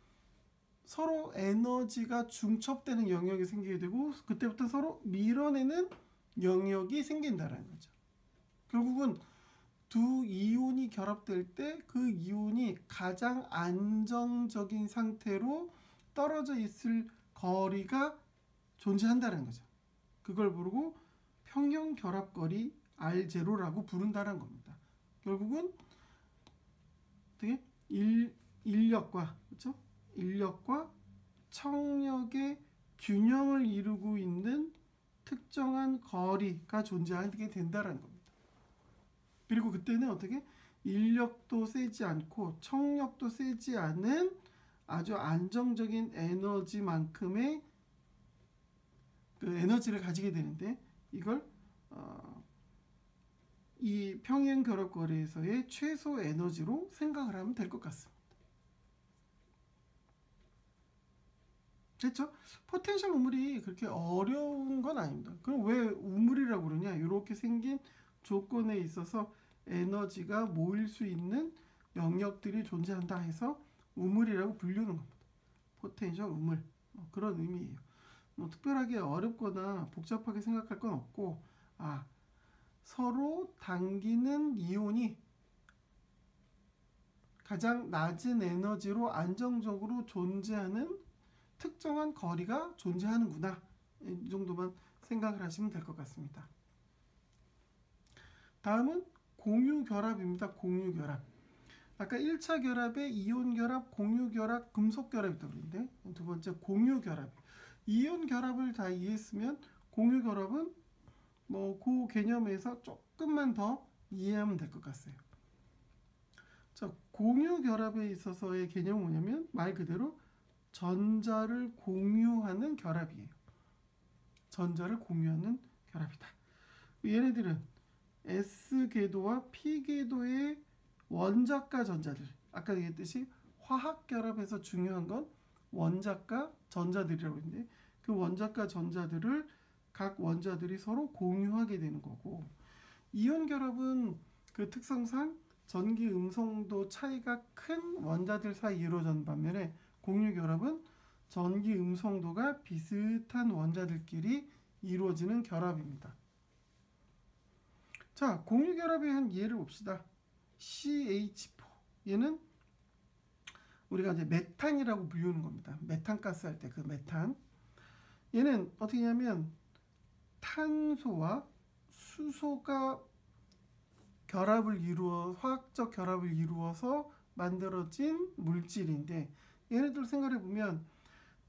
서로 에너지가 중첩되는 영역이 생기게 되고 그때부터 서로 밀어내는 영역이 생긴다는 거죠. 결국은 두 이온이 결합될 때 그 이온이 가장 안정적인 상태로 떨어져 있을 거리가 존재한다는 거죠. 그걸 부르고 평형 결합거리 R0라고 부른다는 겁니다. 결국은 어떻게 인력과 그렇죠? 인력과 청력의 균형을 이루고 있는 특정한 거리가 존재하게 된다는 겁니다. 그리고 그때는 어떻게 인력도 세지 않고 청력도 세지 않은 아주 안정적인 에너지만큼의 그 에너지를 가지게 되는데 이걸 이 평행 결합 거리에서의 최소 에너지로 생각을 하면 될 것 같습니다. 됐죠? 포텐셜 우물이 그렇게 어려운 건 아닙니다. 그럼 왜 우물이라고 그러냐? 이렇게 생긴 조건에 있어서 에너지가 모일 수 있는 영역들이 존재한다 해서 우물이라고 불리는 겁니다. 포텐셜 우물 그런 의미예요. 특별하게 어렵거나 복잡하게 생각할 건 없고 서로 당기는 이온이 가장 낮은 에너지로 안정적으로 존재하는 특정한 거리가 존재하는구나. 이 정도만 생각을 하시면 될 것 같습니다. 다음은 공유결합입니다. 공유결합. 아까 1차 결합에 이온결합, 공유결합, 금속결합이 있다고 그랬는데 두 번째 공유결합. 이온결합을 다 이해했으면 공유결합은 그 개념에서 조금만 더 이해하면 될 것 같아요. 자, 공유결합에 있어서의 개념은 뭐냐면 말 그대로 전자를 공유하는 결합이에요. 전자를 공유하는 결합이다. 얘네들은 S궤도와 P궤도의 원자가 전자들, 아까 얘기했듯이 화학결합에서 중요한 건 원자가 전자들이라고 했는데 그 원자가 전자들을 각 원자들이 서로 공유하게 되는 거고, 이온결합은 그 특성상 전기 음성도 차이가 큰 원자들 사이 이루어진 반면에 공유결합은 전기 음성도가 비슷한 원자들끼리 이루어지는 결합입니다. 자, 공유결합의 한 예를 봅시다. CH4. 얘는 우리가 이제 메탄이라고 부르는 겁니다. 메탄가스 할 때 그 메탄. 얘는 어떻게 하냐면 탄소와 수소가 화학적 결합을 이루어서 만들어진 물질인데, 얘네들 생각해 보면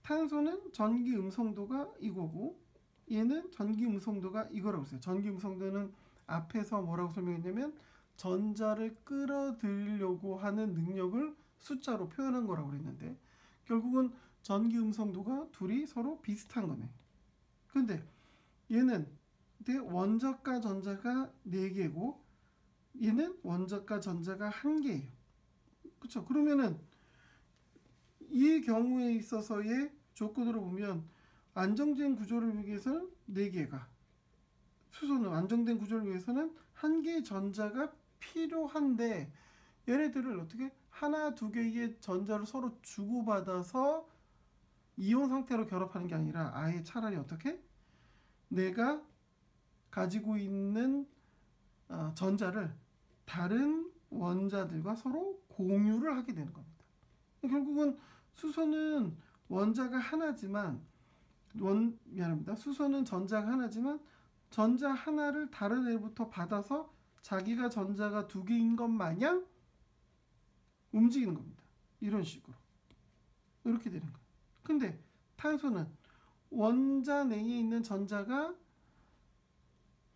탄소는 전기 음성도가 이거고 얘는 전기 음성도가 이거라고 했어요. 전기 음성도는 앞에서 뭐라고 설명했냐면 전자를 끌어들이려고 하는 능력을 숫자로 표현한 거라고 그랬는데 결국은 전기 음성도가 둘이 서로 비슷한 거네. 근데 얘는 원자과 전자가 4개고 얘는 원자과 전자가 1개예요. 그렇죠? 그러면은 이 경우에 있어서의 조건으로 보면 안정된 구조를 위해서 4개가, 수소는 안정된 구조를 위해서는 1개의 전자가 필요한데 얘네들을 어떻게 하나 두 개의 전자를 서로 주고받아서 이온 상태로 결합하는 게 아니라 아예 차라리 어떻게 내가 가지고 있는 전자를 다른 원자들과 서로 공유를 하게 되는 겁니다. 결국은 수소는 원자가 하나지만 수소는 전자가 하나지만 전자 하나를 다른 애부터 받아서 자기가 전자가 2개인 것 마냥 움직이는 겁니다. 이런 식으로 이렇게 되는 거예요. 근데 탄소는 원자 내에 있는 전자가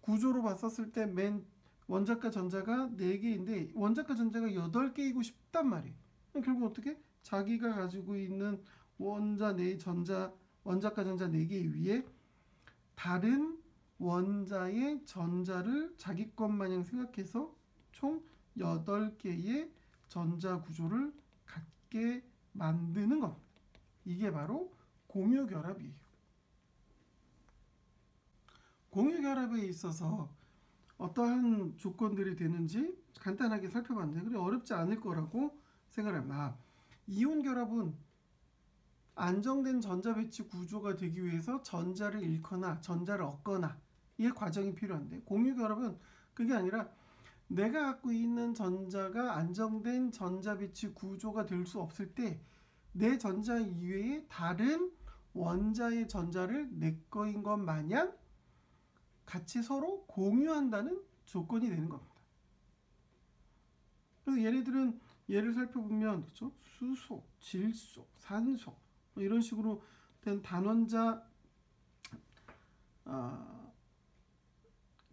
구조로 봤었을 때 맨 원자과 전자가 4개인데 원자과 전자가 8개이고 싶단 말이에요. 결국 어떻게 자기가 가지고 있는 원자과 전자 4개 위에 다른 원자의 전자를 자기 것 마냥 생각해서 총 8개의 전자 구조를 갖게 만드는 겁니다. 이게 바로 공유결합이에요. 공유결합에 있어서 어떠한 조건들이 되는지 간단하게 살펴봤는데 그래 어렵지 않을 거라고 생각합니다. 이온결합은 안정된 전자 배치 구조가 되기 위해서 전자를 잃거나 전자를 얻거나 이 과정이 필요한데 공유결합은 그게 아니라 내가 갖고 있는 전자가 안정된 전자 배치 구조가 될 수 없을 때 내 전자 이외에 다른 원자의 전자를 내 거인 것 마냥 같이 서로 공유한다는 조건이 되는 겁니다. 그래서 얘네들은 예를 살펴보면 그렇죠? 수소, 질소, 산소 뭐 이런 식으로 된 단원자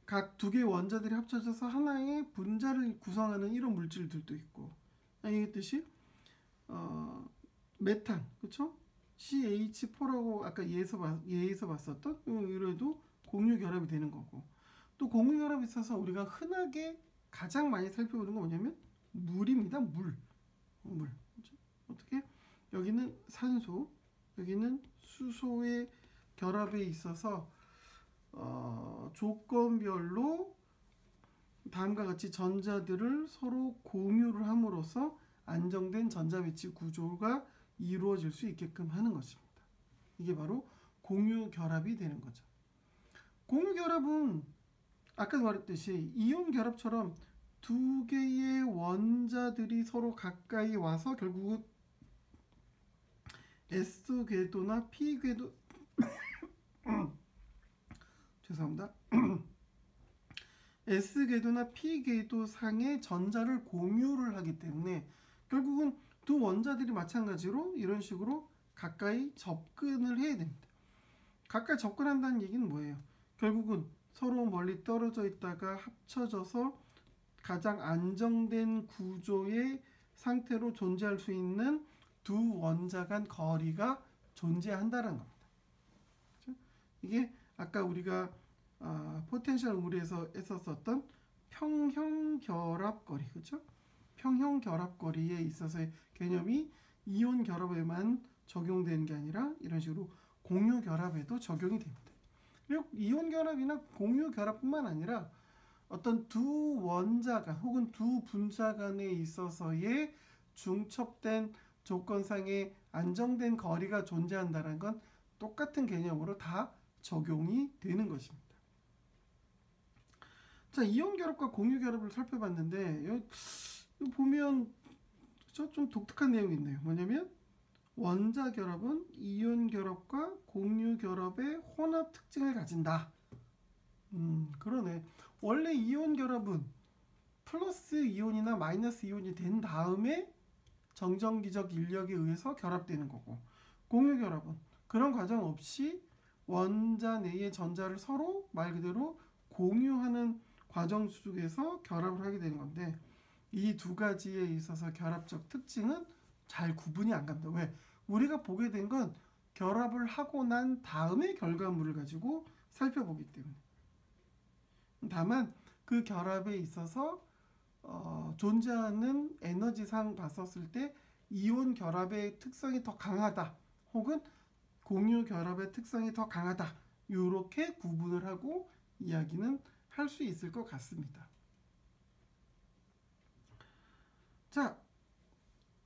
각 두 개의 원자들이 합쳐져서 하나의 분자를 구성하는 이런 물질들도 있고 얘기했듯이 메탄 그렇죠? CH4라고 아까 예에서 봤었던 이래도 공유 결합이 되는 거고 또 공유 결합이 있어서 우리가 흔하게 가장 많이 살펴보는 건 뭐냐면 물입니다. 물. 그렇죠? 어떻게? 여기는 산소, 여기는 수소의 결합에 있어서 조건별로 다음과 같이 전자들을 서로 공유를 함으로써 안정된 전자 배치 구조가 이루어질 수 있게끔 하는 것입니다. 이게 바로 공유 결합이 되는 거죠. 공유 결합은 아까 말했듯이 이온 결합처럼 두 개의 원자들이 서로 가까이 와서 결국은 S 궤도나 P 궤도 죄송합니다. S 궤도나 P 궤도 상의 전자를 공유를 하기 때문에 결국은 두 원자들이 마찬가지로 이런 식으로 가까이 접근을 해야 됩니다. 가까이 접근한다는 얘기는 뭐예요? 결국은 서로 멀리 떨어져 있다가 합쳐져서 가장 안정된 구조의 상태로 존재할 수 있는 두 원자 간 거리가 존재한다는 겁니다. 그렇죠? 이게 아까 우리가 포텐셜 우리에서 했었던 평형 결합 거리, 그렇죠? 평형 결합 거리에 있어서의 개념이 이온 결합에만 적용되는 게 아니라 이런 식으로 공유 결합에도 적용이 됩니다. 그리고 이온 결합이나 공유 결합뿐만 아니라 어떤 두 원자가 혹은 두 분자 간에 있어서의 중첩된 조건상의 안정된 거리가 존재한다는 건 똑같은 개념으로 다 적용이 되는 것입니다. 자, 이온 결합과 공유 결합을 살펴봤는데 여기 보면 좀 독특한 내용이 있네요. 뭐냐면 원자 결합은 이온 결합과 공유 결합의 혼합 특징을 가진다. 그러네. 원래 이온 결합은 플러스 이온이나 마이너스 이온이 된 다음에 정전기적 인력에 의해서 결합되는 거고 공유 결합은 그런 과정 없이 원자 내의 전자를 서로 말 그대로 공유하는 과정 속에서 결합을 하게 되는 건데 이 두 가지에 있어서 결합적 특징은 잘 구분이 안 갑니다. 왜? 우리가 보게 된 건 결합을 하고 난 다음에 결과물을 가지고 살펴보기 때문에. 다만 그 결합에 있어서 존재하는 에너지상 봤었을 때 이온 결합의 특성이 더 강하다 혹은 공유 결합의 특성이 더 강하다 이렇게 구분을 하고 이야기는 할 수 있을 것 같습니다. 자,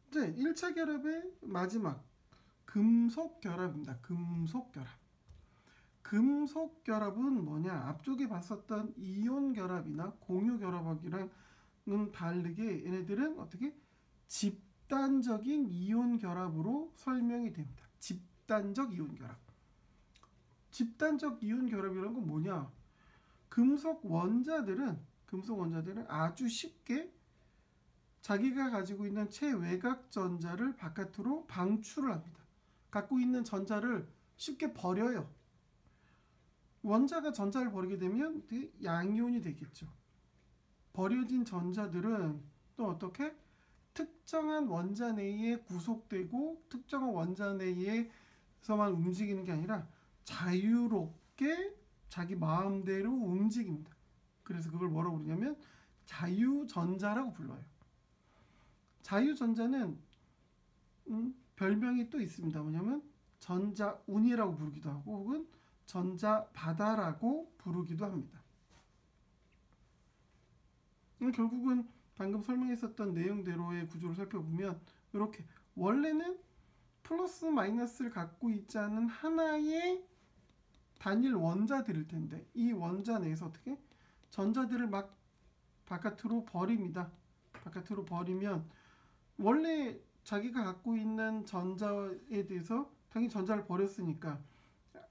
이제 1차 결합의 마지막 금속 결합입니다. 금속 결합. 금속 결합은 뭐냐? 앞쪽에 봤었던 이온 결합이나 공유 결합하기랑은 다르게 얘네들은 어떻게 집단적인 이온 결합으로 설명이 됩니다. 집단적 이온 결합. 집단적 이온 결합이라는 건 뭐냐? 금속 원자들은 아주 쉽게 자기가 가지고 있는 최외곽 전자를 바깥으로 방출을 합니다. 갖고 있는 전자를 쉽게 버려요. 원자가 전자를 버리게 되면 양이온이 되겠죠. 버려진 전자들은 또 어떻게? 특정한 원자 내에 구속되고 특정한 원자 내에서만 움직이는 게 아니라 자유롭게 자기 마음대로 움직입니다. 그래서 그걸 뭐라고 부르냐면 자유전자라고 불러요. 자유전자는 별명이 또 있습니다. 뭐냐면 전자운이라고 부르기도 하고 혹은 전자바다라고 부르기도 합니다. 결국은 방금 설명했었던 내용대로의 구조를 살펴보면 이렇게 원래는 플러스 마이너스를 갖고 있지 않은 하나의 단일 원자들일 텐데 이 원자 내에서 어떻게 전자들을 막 바깥으로 버립니다. 바깥으로 버리면 원래 자기가 갖고 있는 전자에 대해서 당연히 전자를 버렸으니까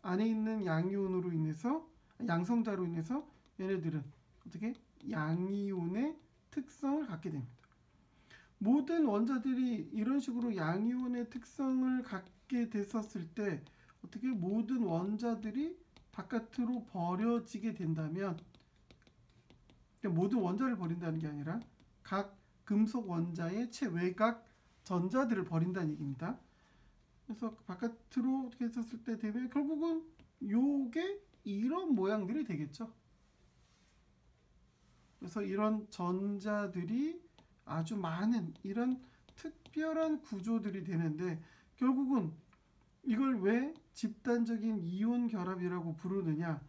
안에 있는 양이온으로 인해서 양성자로 인해서 얘네들은 어떻게 양이온의 특성을 갖게 됩니다. 모든 원자들이 이런 식으로 양이온의 특성을 갖게 됐었을 때 어떻게 모든 원자들이 바깥으로 버려지게 된다면 모든 원자를 버린다는 게 아니라 각 금속 원자의 최외곽 전자들을 버린다는 얘기입니다. 그래서 바깥으로 어떻게 했었을 때 되면 결국은 요게 이런 모양들이 되겠죠. 그래서 이런 전자들이 아주 많은 이런 특별한 구조들이 되는데 결국은 이걸 왜 집단적인 이온 결합이라고 부르느냐.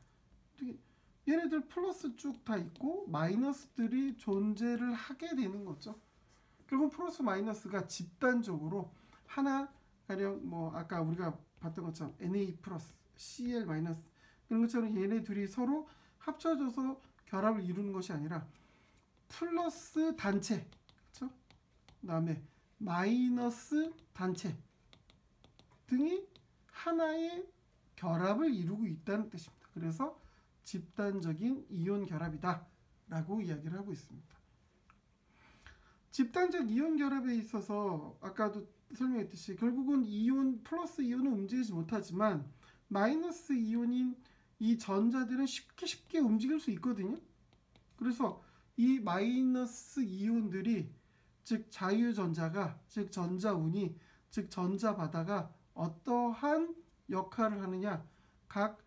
얘네들 플러스 쭉 다 있고 마이너스들이 존재를 하게 되는 거죠. 결국 플러스 마이너스가 집단적으로 하나 가령 뭐 아까 우리가 봤던 것처럼 Na 플러스 Cl 마이너스 이런 것처럼 얘네 둘이 서로 합쳐져서 결합을 이루는 것이 아니라 플러스 단체, 그렇죠? 그다음에 마이너스 단체 등이 하나의 결합을 이루고 있다는 뜻입니다. 그래서 집단적인 이온 결합이다 라고 이야기를 하고 있습니다. 집단적 이온 결합에 있어서 아까도 설명했듯이 결국은 이온 플러스 이온은 움직이지 못하지만 마이너스 이온인 이 전자들은 쉽게 움직일 수 있거든요. 그래서 이 마이너스 이온들이 즉 자유전자가 즉 전자운이 즉 전자바다가 어떠한 역할을 하느냐 각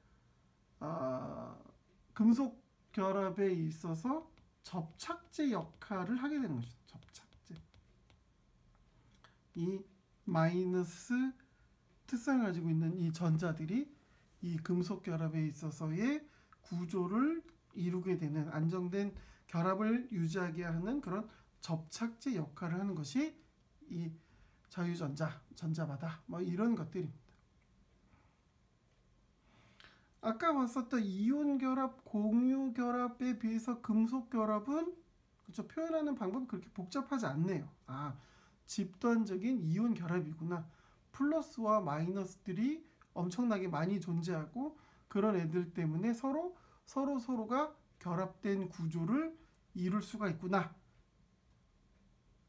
금속 결합에 있어서 접착제 역할을 하게 되는 것이죠. 접착제. 이 마이너스 특성을 가지고 있는 이 전자들이 이 금속 결합에 있어서의 구조를 이루게 되는 안정된 결합을 유지하게 하는 그런 접착제 역할을 하는 것이 이 자유전자, 전자바다 뭐 이런 것들입니다. 아까 봤었던 이온 결합, 공유 결합에 비해서 금속 결합은 그렇죠, 표현하는 방법이 그렇게 복잡하지 않네요. 집단적인 이온 결합이구나. 플러스와 마이너스들이 엄청나게 많이 존재하고 그런 애들 때문에 서로가 결합된 구조를 이룰 수가 있구나.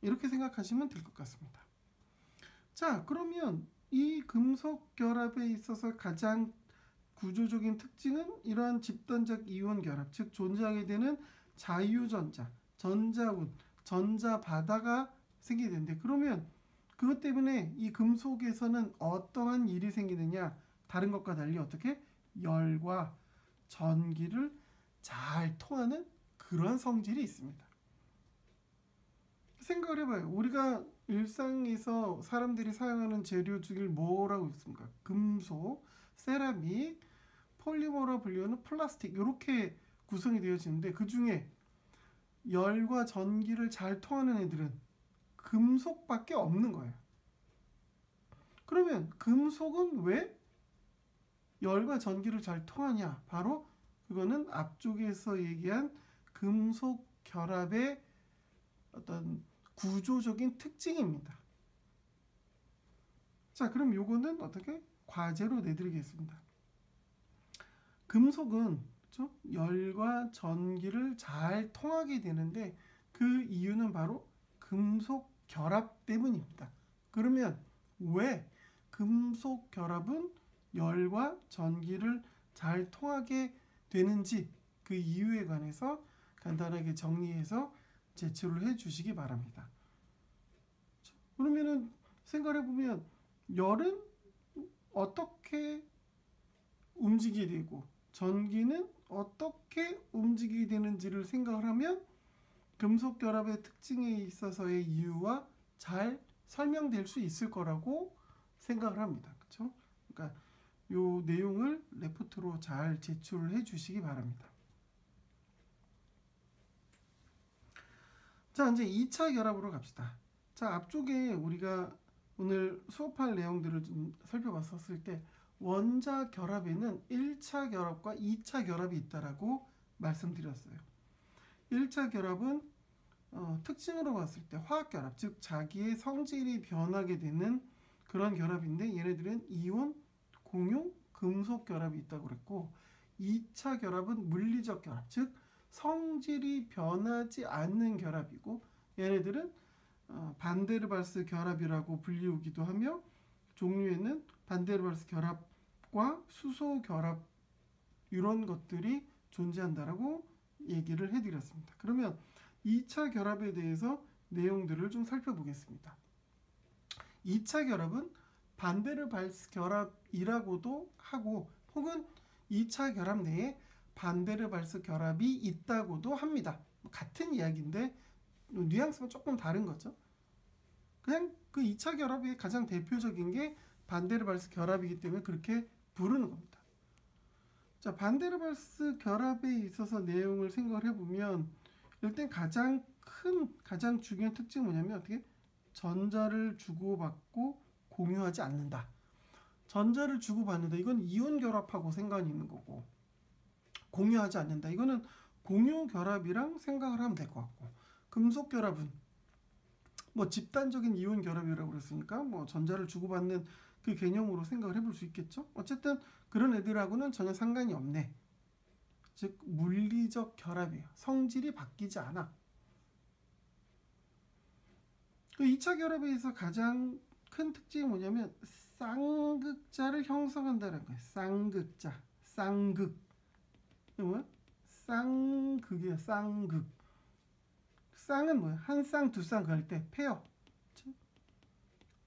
이렇게 생각하시면 될 것 같습니다. 자, 그러면 이 금속 결합에 있어서 가장 구조적인 특징은 이러한 집단적 이온 결합, 즉 존재하게 되는 자유전자, 전자운, 전자바다가 생기게 되는데 그러면 그것 때문에 이 금속에서는 어떠한 일이 생기느냐? 다른 것과 달리 어떻게? 열과 전기를 잘 통하는 그런 성질이 있습니다. 생각을 해봐요. 우리가 일상에서 사람들이 사용하는 재료 중에 뭐라고 있습니까? 금속, 세라믹, 폴리머로 불리는 플라스틱 이렇게 구성이 되어지는데 그 중에 열과 전기를 잘 통하는 애들은 금속밖에 없는 거예요. 그러면 금속은 왜 열과 전기를 잘 통하냐? 바로 그거는 앞쪽에서 얘기한 금속 결합의 어떤 구조적인 특징입니다. 자, 그럼 요거는 어떻게 과제로 내드리겠습니다. 금속은 그렇죠? 열과 전기를 잘 통하게 되는데 그 이유는 바로 금속 결합 때문입니다. 그러면 왜 금속 결합은 열과 전기를 잘 통하게 되는지 그 이유에 관해서 간단하게 정리해서 제출을 해 주시기 바랍니다. 그러면은 생각해 보면 열은 어떻게 움직이게 되고 전기는 어떻게 움직이게 되는지를 생각을 하면 금속 결합의 특징에 있어서의 이유와 잘 설명될 수 있을 거라고 생각을 합니다. 그렇죠? 그러니까 요 내용을 레포트로 잘 제출을 해 주시기 바랍니다. 자, 이제 2차 결합으로 갑시다. 자, 앞쪽에 우리가 오늘 수업할 내용들을 좀 살펴봤었을 때 원자 결합에는 1차 결합과 2차 결합이 있다라고 말씀드렸어요. 1차 결합은 특징으로 봤을 때 화학 결합, 즉 자기의 성질이 변하게 되는 그런 결합인데 얘네들은 이온, 공유, 금속 결합이 있다고 그랬고 2차 결합은 물리적 결합, 즉 성질이 변하지 않는 결합이고 얘네들은 반데르발스 결합이라고 불리우기도 하며 종류에는 반데르발스 결합과 수소 결합 이런 것들이 존재한다라고 얘기를 해드렸습니다. 그러면 2차 결합에 대해서 내용들을 좀 살펴보겠습니다. 2차 결합은 반데르발스 결합이라고도 하고 혹은 2차 결합 내에 반데르발스 결합이 있다고도 합니다. 같은 이야기인데 뉘앙스가 조금 다른 거죠. 그냥 그 2차 결합의 가장 대표적인 게 반데르발스 결합이기 때문에 그렇게 부르는 겁니다. 자, 반데르발스 결합에 있어서 내용을 생각을 해보면 일단 가장 중요한 특징은 뭐냐면 어떻게 전자를 주고받고 공유하지 않는다. 전자를 주고받는다. 이건 이온 결합하고 상관이 있는 거고 공유하지 않는다. 이거는 공유 결합이랑 생각을 하면 될 것 같고 금속 결합은 뭐 집단적인 이온 결합이라고 그랬으니까 뭐 전자를 주고받는 그 개념으로 생각을 해볼 수 있겠죠. 어쨌든 그런 애들하고는 전혀 상관이 없네. 즉 물리적 결합이에요. 성질이 바뀌지 않아. 그 2차 결합에 의해서 가장 큰 특징이 뭐냐면 쌍극자를 형성한다는 거예요. 쌍극자, 쌍극. 뭐야? 쌍극이에요. 쌍극. 쌍은 뭐야? 한 쌍, 두 쌍 할 때 페어.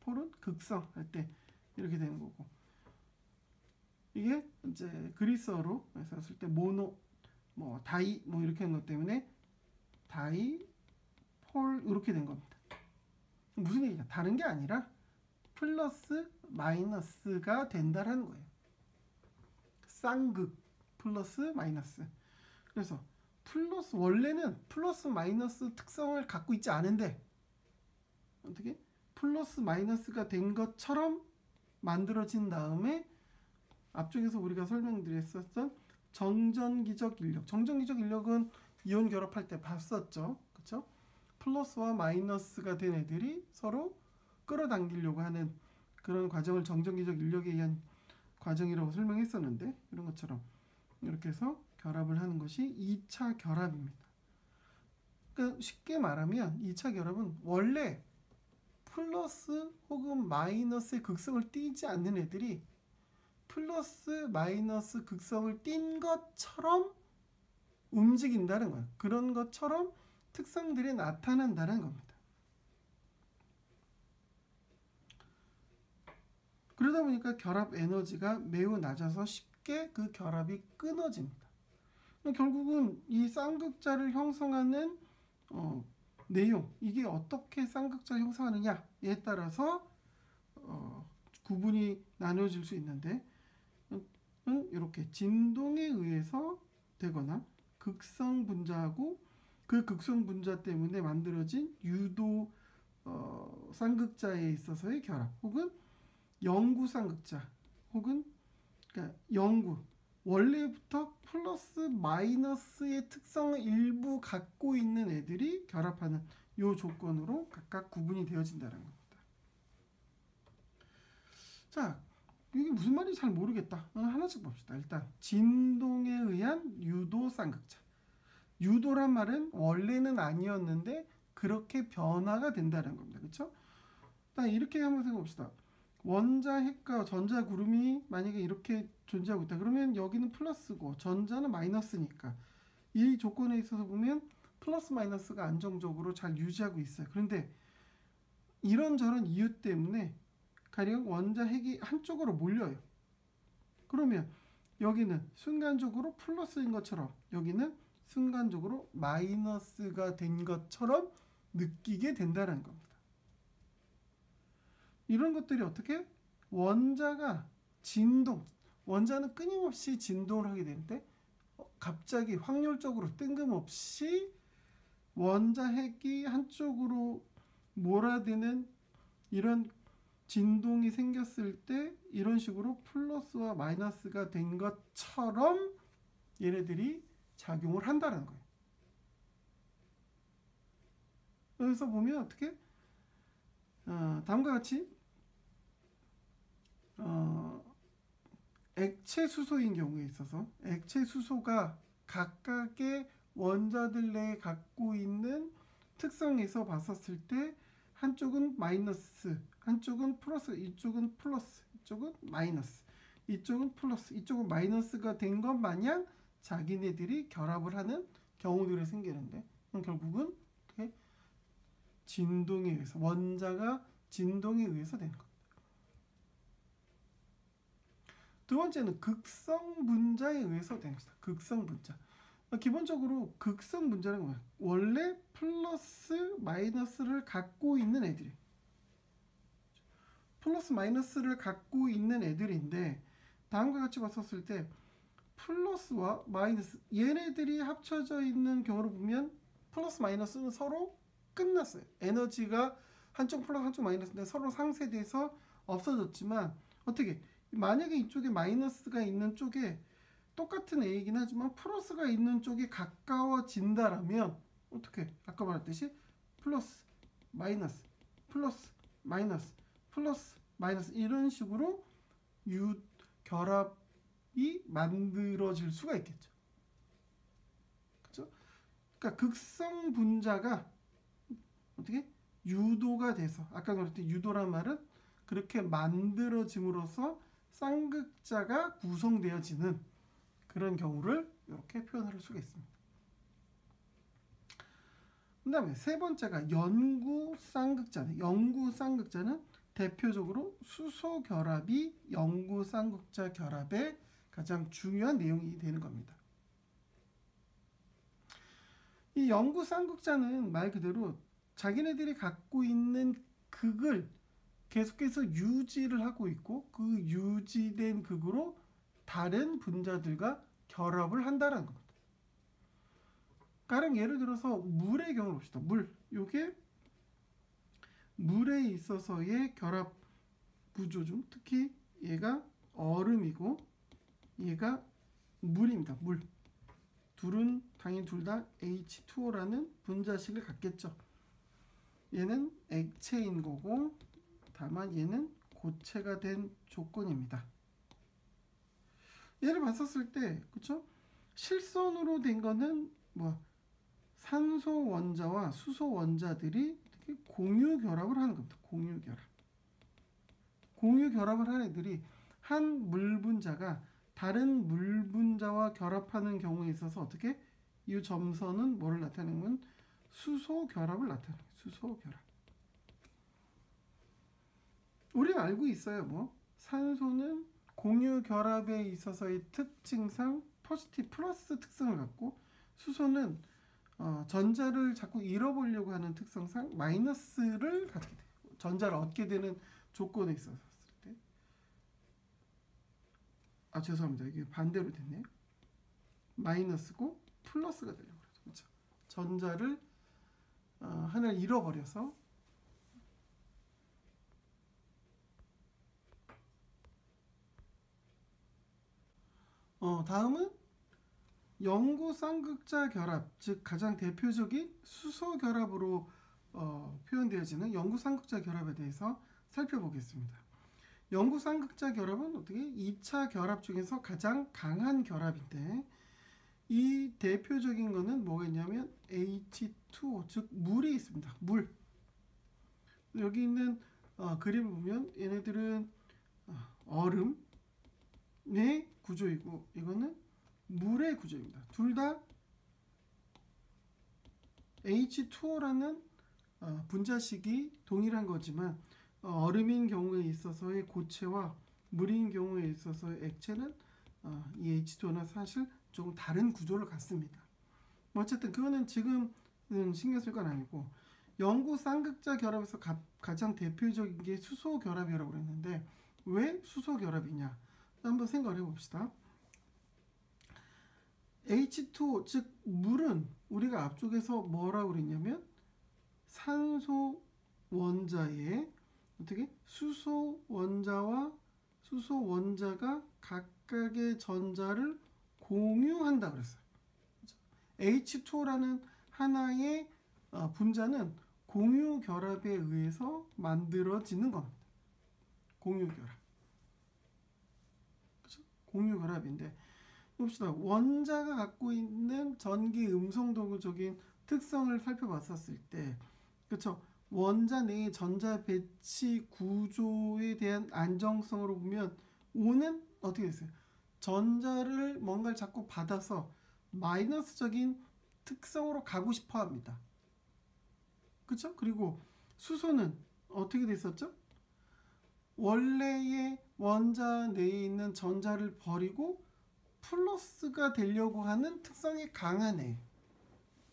폴은 극성 할 때 이렇게 되는 거고. 이게 이제 그리스어로 썼을 때 모노, 뭐 다이, 뭐 이렇게 하는 것 때문에 다이, 폴 이렇게 된 겁니다. 무슨 얘기냐? 다른 게 아니라 플러스 마이너스가 된다라는 거예요. 쌍극 플러스 마이너스. 그래서 플러스 원래는 플러스 마이너스 특성을 갖고 있지 않은데 어떻게 플러스 마이너스가 된 것처럼 만들어진 다음에 앞쪽에서 우리가 설명드렸었던 정전기적 인력. 정전기적 인력은 이온 결합할 때 봤었죠. 그렇죠? 플러스와 마이너스가 된 애들이 서로 끌어당기려고 하는 그런 과정을 정전기적 인력에 의한 과정이라고 설명했었는데 이런 것처럼 이렇게 해서 결합을 하는 것이 2차 결합입니다. 그러니까 쉽게 말하면 2차 결합은 원래 플러스 혹은 마이너스의 극성을 띠지 않는 애들이 플러스 마이너스 극성을 띈 것처럼 움직인다는 거예요. 그런 것처럼 특성들이 나타난다는 겁니다. 그러다 보니까 결합 에너지가 매우 낮아서 쉽게 그 결합이 끊어집니다. 결국은 이 쌍극자를 형성하는 내용, 이게 어떻게 쌍극자를 형성하느냐에 따라서 구분이 나눠질 수 있는데 이렇게 진동에 의해서 되거나 극성 분자하고 그 극성 분자 때문에 만들어진 유도 쌍극자에 있어서의 결합 혹은 영구 쌍극자 혹은 그러니까 영구 원래부터 플러스 마이너스의 특성을 일부 갖고 있는 애들이 결합하는 이 조건으로 각각 구분이 되어진다는 겁니다. 자, 이게 무슨 말인지 잘 모르겠다. 하나씩 봅시다. 일단 진동에 의한 유도 쌍극자. 유도란 말은 원래는 아니었는데 그렇게 변화가 된다는 겁니다. 그렇죠? 이렇게 한번 생각해 봅시다. 원자 핵과 전자 구름이 만약에 이렇게 존재하고 있다. 그러면 여기는 플러스고 전자는 마이너스니까 이 조건에 있어서 보면 플러스 마이너스가 안정적으로 잘 유지하고 있어요. 그런데 이런저런 이유 때문에 가령 원자 핵이 한쪽으로 몰려요. 그러면 여기는 순간적으로 플러스인 것처럼 여기는 순간적으로 마이너스가 된 것처럼 느끼게 된다는 겁니다. 이런 것들이 어떻게? 원자가 진동, 원자는 끊임없이 진동을 하게 되는데 갑자기 확률적으로 뜬금없이 원자 핵이 한쪽으로 몰아드는 이런 진동이 생겼을 때 이런 식으로 플러스와 마이너스가 된 것처럼 얘네들이 작용을 한다는 거예요. 여기서 보면 어떻게? 다음과 같이 액체 수소인 경우에 있어서 액체 수소가 각각의 원자들 내에 갖고 있는 특성에서 봤었을 때 한쪽은 마이너스, 한쪽은 플러스, 이쪽은 플러스, 이쪽은 마이너스, 이쪽은 플러스, 이쪽은 마이너스가 된 것 마냥 자기네들이 결합을 하는 경우들이 생기는데 결국은 진동에 의해서, 원자가 진동에 의해서 되는 겁니다. 두 번째는 극성 분자에 의해서 되는 것이다. 극성 분자. 기본적으로 극성 분자는 뭐야? 원래 플러스 마이너스를 갖고 있는 애들이 플러스 마이너스를 갖고 있는 애들인데 다음과 같이 봤었을 때 플러스와 마이너스 얘네들이 합쳐져 있는 경우를 보면 플러스 마이너스는 서로 끝났어요. 에너지가 한쪽 플러스 한쪽 마이너스인데 서로 상쇄돼서 없어졌지만 어떻게 만약에 이쪽에 마이너스가 있는 쪽에 똑같은 A이긴 하지만 플러스가 있는 쪽이 가까워진다라면 어떻게 아까 말했듯이 플러스 마이너스 플러스 마이너스 플러스 마이너스 이런 식으로 결합이 만들어질 수가 있겠죠. 그렇죠? 그러니까 극성 분자가 어떻게 유도가 돼서 아까 말했듯이 유도란 말은 그렇게 만들어짐으로써 쌍극자가 구성되어지는 그런 경우를 이렇게 표현할 수가 있습니다. 그 다음에 세 번째가 영구 쌍극자는 영구 쌍극자는 대표적으로 수소 결합이 영구 쌍극자 결합의 가장 중요한 내용이 되는 겁니다. 이 영구 쌍극자는 말 그대로 자기네들이 갖고 있는 극을 계속해서 유지를 하고 있고 그 유지된 극으로 다른 분자들과 결합을 한다는 겁니다. 가령 예를 들어서 물의 경우를 봅시다. 물, 이게 물에 있어서의 결합 구조 중 특히 얘가 얼음이고 얘가 물입니다. 물. 둘은 당연히 둘 다 H2O라는 분자식을 갖겠죠. 얘는 액체인 거고 다만 얘는 고체가 된 조건입니다. 얘를 봤었을 때, 그쵸? 실선으로 된 거는 뭐 산소 원자와 수소 원자들이 공유 결합을 하는 겁니다. 공유 결합. 공유 결합을 하는 애들이 한 물 분자가 다른 물 분자와 결합하는 경우에 있어서 어떻게 이 점선은 뭐를 나타내는 수소 결합을 나타내는 거예요. 수소 결합. 우리가 알고 있어요. 뭐 산소는 공유 결합에 있어서의 특징상 포지티브 플러스 특성을 갖고 수소는 전자를 자꾸 잃어보려고 하는 특성상 마이너스를 갖게 돼요. 전자를 얻게 되는 조건에 있었을 때. 죄송합니다. 이게 반대로 됐네요. 마이너스고 플러스가 되려고 그러죠. 그렇죠? 전자를 하나를 잃어버려서 다음은 영구 쌍극자 결합, 즉 가장 대표적인 수소 결합으로 표현되어지는 영구 쌍극자 결합에 대해서 살펴보겠습니다. 영구 쌍극자 결합은 어떻게 2차 결합 중에서 가장 강한 결합인데 이 대표적인 거는 뭐가 있냐면 H2O, 즉 물이 있습니다. 물. 여기 있는 그림을 보면 얘네들은 얼음의 구조이고 이거는 물의 구조입니다. 둘 다 H2O라는 분자식이 동일한 거지만 얼음인 경우에 있어서의 고체와 물인 경우에 있어서의 액체는 이 H2O는 사실 조금 다른 구조를 갖습니다. 어쨌든 그거는 지금은 신경 쓸 건 아니고 영구 쌍극자 결합에서 가장 대표적인 게 수소 결합이라고 그랬는데 왜 수소 결합이냐? 한번 생각을 해봅시다. H2O 즉 물은 우리가 앞쪽에서 뭐라고 그랬냐면 산소 원자에 어떻게 수소 원자와 수소 원자가 각각의 전자를 공유한다 그랬어요. H2O라는 하나의 분자는 공유 결합에 의해서 만들어지는 겁니다. 공유 결합. 그렇죠? 공유 결합인데 봅시다. 원자가 갖고 있는 전기 음성 도구적인 특성을 살펴봤었을 때 그렇죠? 원자 내의 전자 배치 구조에 대한 안정성으로 보면 O는 어떻게 됐어요? 전자를 뭔가를 자꾸 받아서 마이너스적인 특성으로 가고 싶어 합니다. 그렇죠? 그리고 수소는 어떻게 됐었죠? 원래의 원자 내에 있는 전자를 버리고 플러스가 되려고 하는 특성이 강한 애.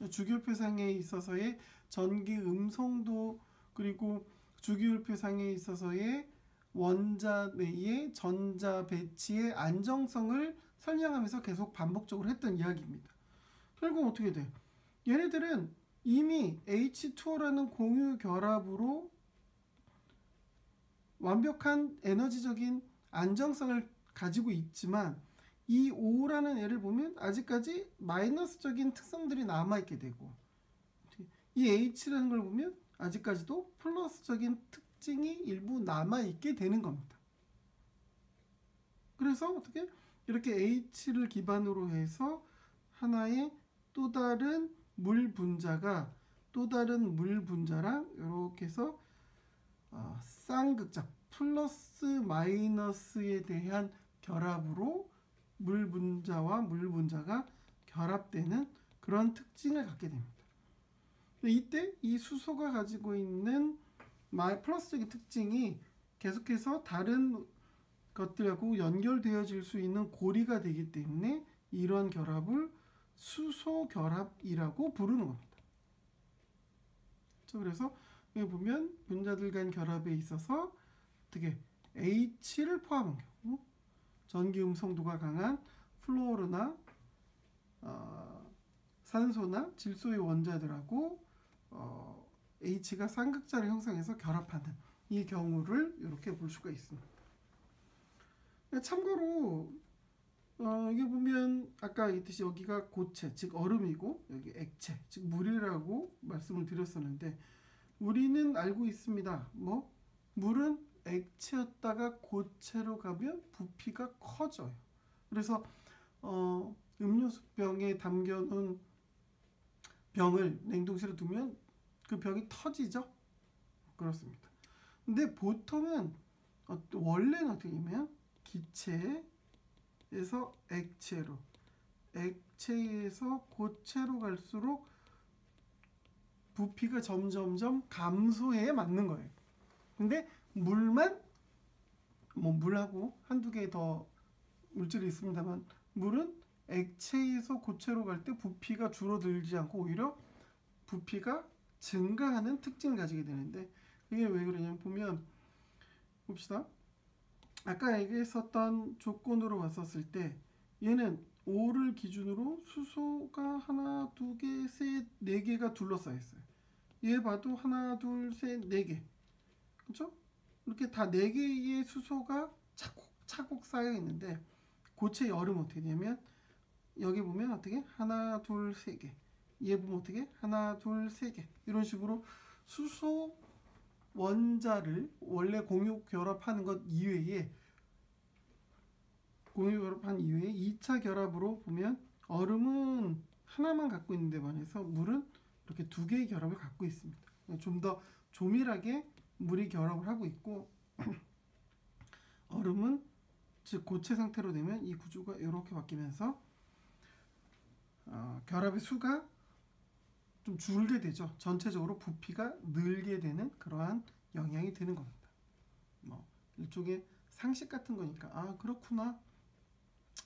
주기율표상에 있어서의 전기 음성도 그리고 주기율표상에 있어서의 원자 내의 전자 배치의 안정성을 설명하면서 계속 반복적으로 했던 이야기입니다. 결국 어떻게 돼? 얘네들은 이미 H2O라는 공유 결합으로 완벽한 에너지적인 안정성을 가지고 있지만 이 O라는 애를 보면 아직까지 마이너스적인 특성들이 남아있게 되고 이 H라는 걸 보면 아직까지도 플러스적인 특징이 일부 남아있게 되는 겁니다. 그래서 어떻게 이렇게 H를 기반으로 해서 하나의 또 다른 물 분자가 또 다른 물 분자랑 이렇게 해서 쌍극자 플러스 마이너스에 대한 결합으로 물 분자와 물 분자가 결합되는 그런 특징을 갖게 됩니다. 이때 이 수소가 가지고 있는 플러스적인 특징이 계속해서 다른 것들하고 연결되어질 수 있는 고리가 되기 때문에 이런 결합을 수소 결합이라고 부르는 겁니다. 그래서 여기 보면 분자들 간 결합에 있어서 어떻게 H를 포함한 경우 전기 음성도가 강한 플로르나 산소나 질소의 원자들하고 H가 쌍극자를 형성해서 결합하는 이 경우를 이렇게 볼 수가 있습니다. 참고로 이게 보면 아까 있듯이 여기가 고체 즉 얼음이고 여기 액체 즉 물이라고 말씀을 드렸었는데 우리는 알고 있습니다. 물은 액체였다가 고체로 가면 부피가 커져요. 그래서 음료수병에 담겨놓은 병을 냉동실에 두면 그 병이 터지죠. 그렇습니다. 근데 보통은 원래는 어떻게 되냐면 기체에서 액체로 액체에서 고체로 갈수록 부피가 점점점 감소해 맞는 거예요. 근데 물만 물하고 한두 개 더 물질이 있습니다만 물은 액체에서 고체로 갈 때 부피가 줄어들지 않고 오히려 부피가 증가하는 특징을 가지게 되는데 그게 왜 그러냐면 보면 봅시다. 아까 얘기했었던 조건으로 왔었을 때 얘는 O를 기준으로 수소가 하나, 두 개, 셋, 네 개가 둘러싸여 있어요. 얘 봐도 하나, 둘, 셋, 네 개. 그렇죠? 이렇게 다 네 개의 수소가 차곡차곡 쌓여 있는데 고체의 얼음은 어떻게 되냐면 여기 보면 어떻게 하나, 둘, 세 개. 얘 보면 어떻게 하나, 둘, 세 개. 이런 식으로 수소 원자를 원래 공유 결합하는 것 이외에 2차 결합으로 보면 얼음은 하나만 갖고 있는데 반해서 물은 이렇게 두 개의 결합을 갖고 있습니다. 좀 더 조밀하게 물이 결합을 하고 있고 얼음은 즉 고체 상태로 되면 이 구조가 이렇게 바뀌면서 결합의 수가 좀 줄게 되죠. 전체적으로 부피가 늘게 되는 그러한 영향이 드는 겁니다. 뭐 일종의 상식 같은 거니까 아 그렇구나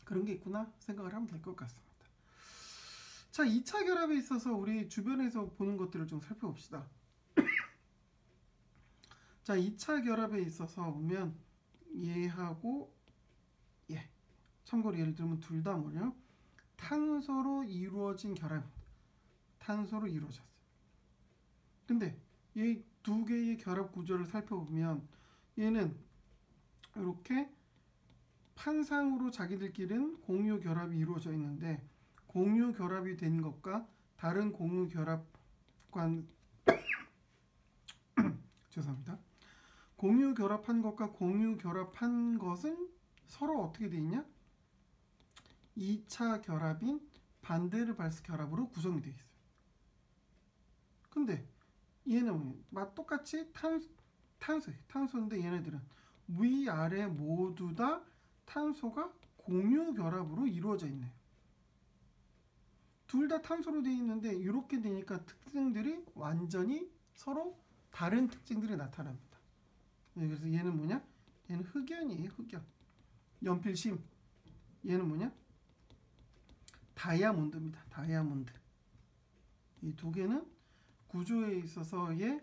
그런 게 있구나 생각을 하면 될 것 같습니다. 자, 2차 결합에 있어서 우리 주변에서 보는 것들을 좀 살펴봅시다. 자, 2차 결합에 있어서 보면 얘하고 얘 참고로 예를 들면 둘 다 뭐냐 탄소로 이루어진 결합입니다. 탄소로 이루어졌어요. 근데 이 두 개의 결합 구조를 살펴보면 얘는 이렇게 판상으로 자기들끼리는 공유 결합이 이루어져 있는데 공유 결합이 된 것과 다른 공유 결합관 죄송합니다. 공유 결합한 것과 공유 결합한 것은 서로 어떻게 돼 있냐? 2차 결합인 반데르발스 결합으로 구성이 되어 있어요. 근데 얘는 똑같이 탄소예요. 탄소인데 얘네들은 위아래 모두 다 탄소가 공유 결합으로 이루어져 있네요. 둘 다 탄소로 되어 있는데 이렇게 되니까 특징들이 완전히 서로 다른 특징들이 나타납니다. 그래서 얘는 뭐냐? 얘는 흑연이에요. 흑연. 연필심. 얘는 뭐냐? 다이아몬드입니다. 다이아몬드. 이 두 개는 구조에 있어서의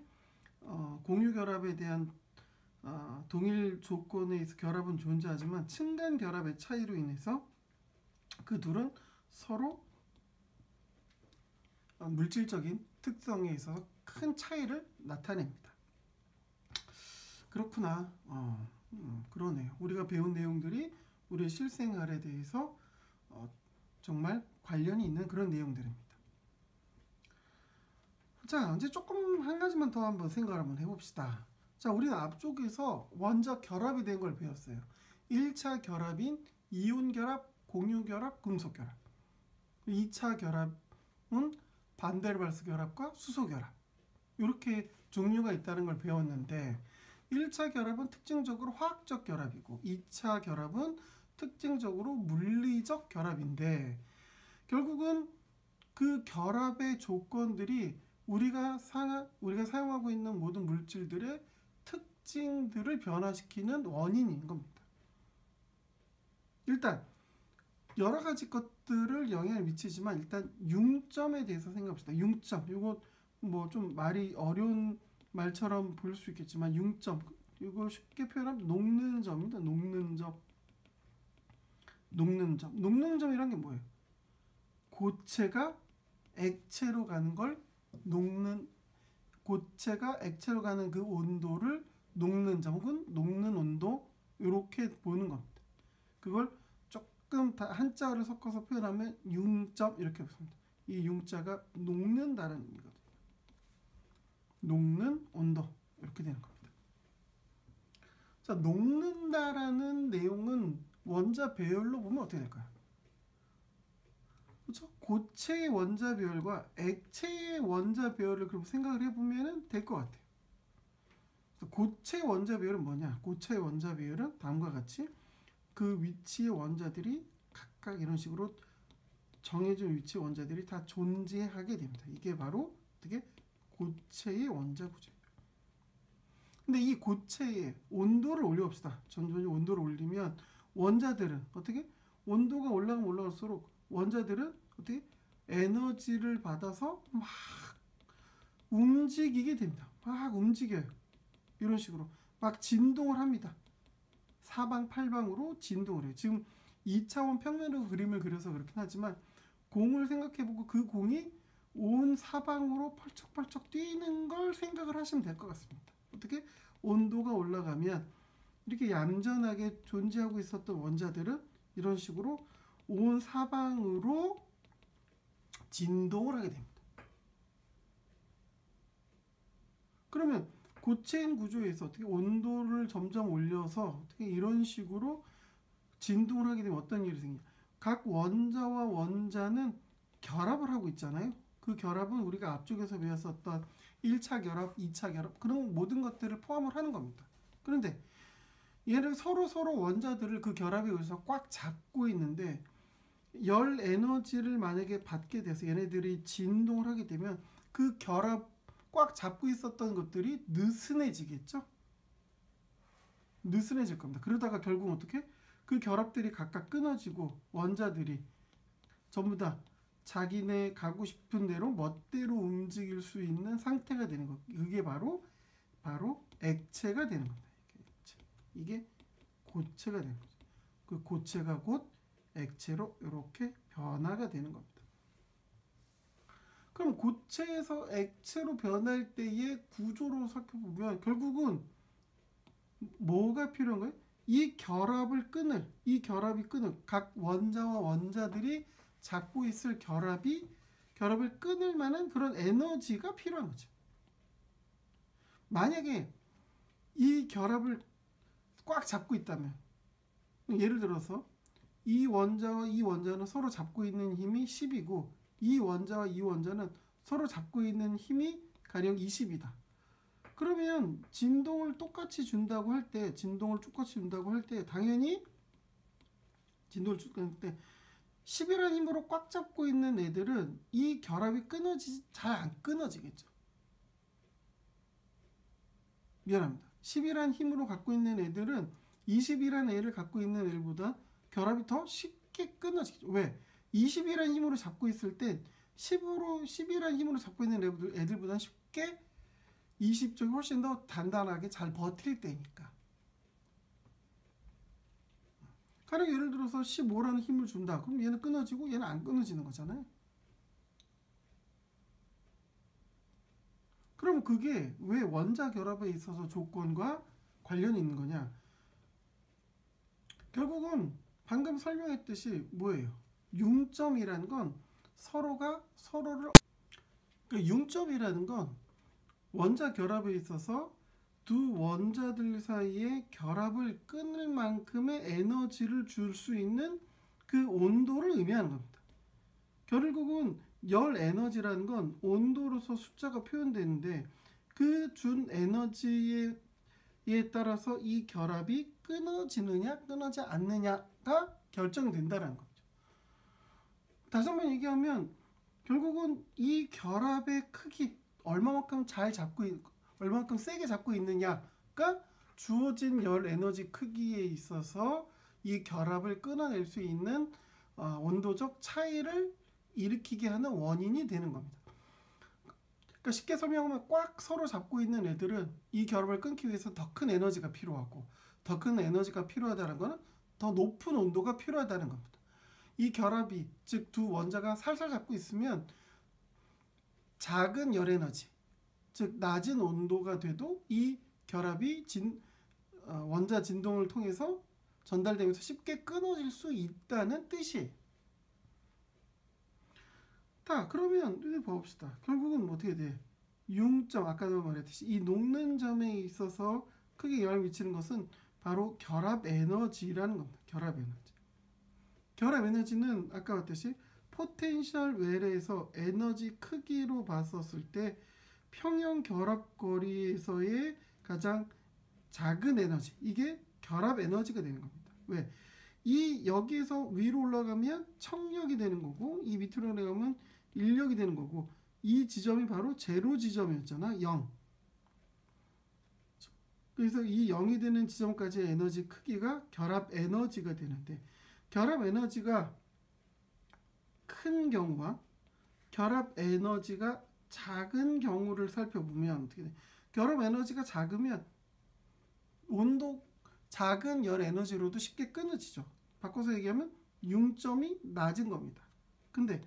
공유 결합에 대한 동일 조건에 의해서 결합은 존재하지만 층간 결합의 차이로 인해서 그 둘은 서로 물질적인 특성에 있어서 큰 차이를 나타냅니다. 그렇구나. 그러네요. 우리가 배운 내용들이 우리의 실생활에 대해서 정말 관련이 있는 그런 내용들입니다. 자, 이제 조금 한 가지만 더 한번 생각을 한번 해봅시다. 자, 우리는 앞쪽에서 원자 결합이 된 걸 배웠어요. 1차 결합인 이온 결합, 공유 결합, 금속 결합. 2차 결합은 반데르발스 결합과 수소 결합. 이렇게 종류가 있다는 걸 배웠는데 1차 결합은 특징적으로 화학적 결합이고 2차 결합은 특징적으로 물리적 결합인데 결국은 그 결합의 조건들이 우리가 사용하고 있는 모든 물질들의 특징들을 변화시키는 원인인 겁니다. 일단 여러 가지 것들을 영향을 미치지만 일단 융점에 대해서 생각합시다. 융점. 이거 뭐 좀 말이 어려운 말처럼 보일 수 있겠지만 융점. 이거 쉽게 표현하면 녹는 점입니다. 녹는 점. 녹는 점. 녹는 점이란 게 뭐예요? 고체가 액체로 가는 걸 녹는 고체가 액체로 가는 그 온도를 녹는 점 혹은 녹는 온도 이렇게 보는 겁니다. 그걸 조금 한자를 섞어서 표현하면 융점 이렇게 붙습니다. 이 융자가 녹는다는 의미거든요. 녹는 온도 이렇게 되는 겁니다. 자, 녹는다라는 내용은 원자 배열로 보면 어떻게 될까요? 그렇죠? 고체의 원자 배열과 액체의 원자 배열을 그럼 생각을 해보면 될 것 같아요. 고체 원자 배열은 뭐냐? 고체의 원자 배열은 다음과 같이 그 위치의 원자들이 각각 이런 식으로 정해진 위치의 원자들이 다 존재하게 됩니다. 이게 바로 어떻게 고체의 원자 구조예요. 근데 이 고체의 온도를 올려봅시다. 점점 온도를 올리면 원자들은 어떻게 온도가 올라가면 올라갈수록 원자들은 어떻게 에너지를 받아서 막 움직이게 됩니다. 막 움직여요. 이런 식으로 막 진동을 합니다. 사방팔방으로 진동을 해요. 지금 2차원 평면으로 그림을 그려서 그렇긴 하지만 공을 생각해보고 그 공이 온 사방으로 펄쩍펄쩍 뛰는 걸 생각을 하시면 될 것 같습니다. 어떻게? 온도가 올라가면 이렇게 얌전하게 존재하고 있었던 원자들은 이런 식으로 온 사방으로 진동을 하게 됩니다. 그러면 고체인 구조에서 어떻게 온도를 점점 올려서 어떻게 이런 식으로 진동을 하게 되면 어떤 일이 생겨요? 각 원자와 원자는 결합을 하고 있잖아요. 그 결합은 우리가 앞쪽에서 배웠었던 1차 결합, 2차 결합 그런 모든 것들을 포함을 하는 겁니다. 그런데 얘를 서로 원자들을 그 결합에 의해서 꽉 잡고 있는데 열 에너지를 만약에 받게 돼서 얘네들이 진동을 하게 되면 그 결합 꽉 잡고 있었던 것들이 느슨해지겠죠? 느슨해질 겁니다. 그러다가 결국 어떻게? 그 결합들이 각각 끊어지고 원자들이 전부 다 자기네 가고 싶은 대로 멋대로 움직일 수 있는 상태가 되는 것. 그게 바로 액체가 되는 겁니다. 이게 고체가 되는 거죠. 그 고체가 곧 액체로 이렇게 변화가 되는 겁니다. 그럼 고체에서 액체로 변할 때의 구조로 살펴보면 결국은 뭐가 필요한 거예요? 이 결합이 끊을 각 원자와 원자들이 잡고 있을 결합을 끊을 만한 그런 에너지가 필요한 거죠. 만약에 이 결합을 꽉 잡고 있다면, 예를 들어서 이 원자와 이 원자는 서로 잡고 있는 힘이 10이고 이 원자와 이 원자는 서로 잡고 있는 힘이 가령 20이다. 그러면 진동을 똑같이 준다고 할 때 당연히 진동을 줄 때 10이라는 힘으로 꽉 잡고 있는 애들은 이 결합이 잘 안 끊어지겠죠. 미안합니다. 10이라는 힘으로 갖고 있는 애들은 20이라는 애를 갖고 있는 애들보다 결합이 더 쉽게 끊어지겠죠. 왜? 20이라는 힘으로 잡고 있을 때 10이라는 힘으로 잡고 있는 애들보다 쉽게 20쪽이 훨씬 더 단단하게 잘 버틸 때니까. 가령 예를 들어서 15라는 힘을 준다. 그럼 얘는 끊어지고 얘는 안 끊어지는 거잖아요. 그럼 그게 왜 원자 결합에 있어서 조건과 관련이 있는 거냐? 결국은 방금 설명했듯이 뭐예요? 융점이라는 건 융점이라는 건 원자 결합에 있어서 두 원자들 사이에 결합을 끊을 만큼의 에너지를 줄 수 있는 그 온도를 의미하는 겁니다. 결국은 열 에너지라는 건 온도로서 숫자가 표현되는데 그 준 에너지에 따라서 이 결합이 끊어지느냐 끊어지 않느냐가 결정된다는 거죠. 다시 한번 얘기하면 결국은 이 결합의 크기 얼마만큼 세게 잡고 있느냐가 주어진 열 에너지 크기에 있어서 이 결합을 끊어낼 수 있는 온도적 차이를 일으키게 하는 원인이 되는 겁니다. 그러니까 쉽게 설명하면 꽉 서로 잡고 있는 애들은 이 결합을 끊기 위해서 더 큰 에너지가 필요하고 더 큰 에너지가 필요하다는 것은 더 높은 온도가 필요하다는 겁니다. 이 결합이 즉 두 원자가 살살 잡고 있으면 작은 열 에너지 즉 낮은 온도가 돼도 이 결합이 원자 진동을 통해서 전달되면서 쉽게 끊어질 수 있다는 뜻이에요. 자, 그러면 이제 봅시다. 결국은 어떻게 돼? 융점, 아까도 말했듯이 이 녹는 점에 있어서 크게 영향을 미치는 것은 바로 결합 에너지라는 겁니다. 결합 에너지. 결합 에너지는 아까 봤듯이 포텐셜 웰에서 에너지 크기로 봤었을 때 평형 결합 거리에서의 가장 작은 에너지, 이게 결합 에너지가 되는 겁니다. 왜? 여기에서 위로 올라가면 청력이 되는 거고 이 밑으로 올라가면 인력이 되는 거고 이 지점이 바로 제로 지점이었잖아. 0. 그래서 이 0이 되는 지점까지의 에너지 크기가 결합 에너지가 되는데 결합 에너지가 큰 경우와 결합 에너지가 작은 경우를 살펴보면 어떻게 돼? 결합 에너지가 작으면 작은 열 에너지로도 쉽게 끊어지죠. 바꿔서 얘기하면 융점이 낮은 겁니다. 근데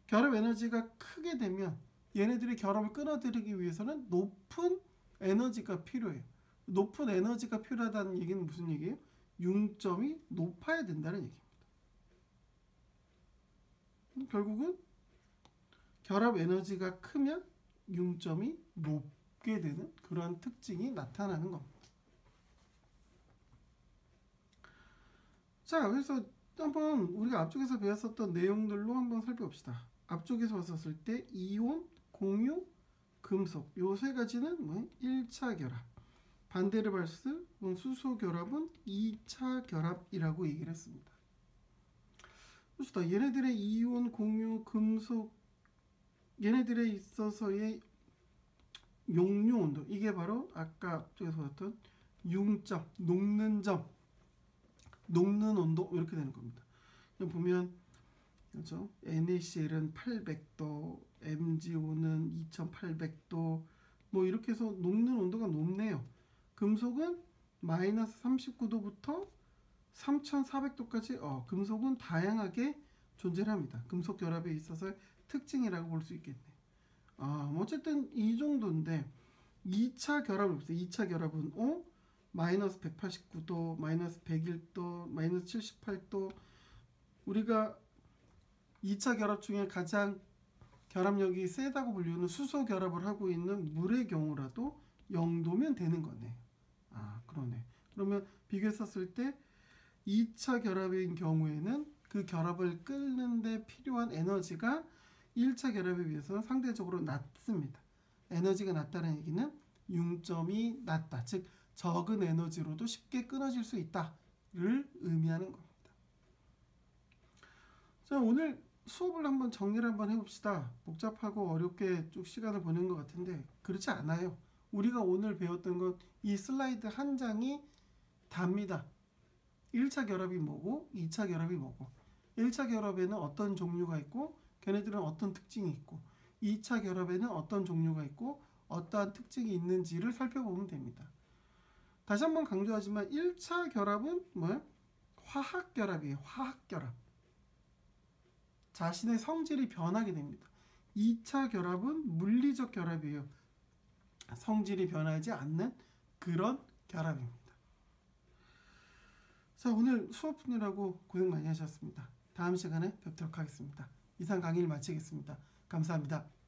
결합 에너지가 크게 되면 얘네들이 결합을 끊어들이기 위해서는 높은 에너지가 필요해요. 높은 에너지가 필요하다는 얘기는 무슨 얘기예요? 융점이 높아야 된다는 얘기입니다. 결국은 결합 에너지가 크면 융점이 높게 되는 그런 특징이 나타나는 겁니다. 자, 그래서 한번 우리가 앞쪽에서 배웠었던 내용들로 한번 살펴봅시다. 앞쪽에서 봤었을 때 이온, 공유, 금속 요 세 가지는 뭐 1차 결합, 반데르발스, 수소 결합은 2차 결합이라고 얘기를 했습니다. 그렇다. 얘네들의 이온, 공유, 금속 얘네들에 있어서의 용류 온도, 이게 바로 아까 쪽에서 봤던 융점, 녹는 점, 녹는 온도 이렇게 되는 겁니다. 보면 그렇죠? NaCl은 800도, MgO는 2800도, 뭐 이렇게 해서 녹는 온도가 높네요. 금속은 마이너스 39도부터 3400도까지 금속은 다양하게 존재합니다. 금속 결합에 있어서 특징이라고 볼 수 있겠네요. 어쨌든 이 정도인데 2차 결합을 보세요. 2차 결합은 마이너스 189도, 마이너스 101도, 마이너스 78도. 우리가 2차 결합 중에 가장 결합력이 세다고 불리는 수소 결합을 하고 있는 물의 경우라도 0도면 되는 거네. 그러네. 그러면 비교했었을 때 2차 결합인 경우에는 그 결합을 끓는데 필요한 에너지가 1차 결합에 비해서 상대적으로 낮습니다. 에너지가 낮다는 얘기는 융점이 낮다. 즉 적은 에너지로도 쉽게 끊어질 수 있다를 의미하는 겁니다. 자, 오늘 수업을 한번 정리를 한번 해봅시다. 복잡하고 어렵게 쭉 시간을 보낸 것 같은데 그렇지 않아요. 우리가 오늘 배웠던 건 이 슬라이드 한 장이 답니다. 1차 결합이 뭐고 2차 결합이 뭐고 1차 결합에는 어떤 종류가 있고 걔네들은 어떤 특징이 있고 2차 결합에는 어떤 종류가 있고 어떠한 특징이 있는지를 살펴보면 됩니다. 다시 한번 강조하지만 1차 결합은 뭐예요? 화학 결합이에요. 화학 결합. 자신의 성질이 변하게 됩니다. 2차 결합은 물리적 결합이에요. 성질이 변하지 않는 그런 결합입니다. 자, 오늘 수업 푸느라고 고생 많이 하셨습니다. 다음 시간에 뵙도록 하겠습니다. 이상 강의를 마치겠습니다. 감사합니다.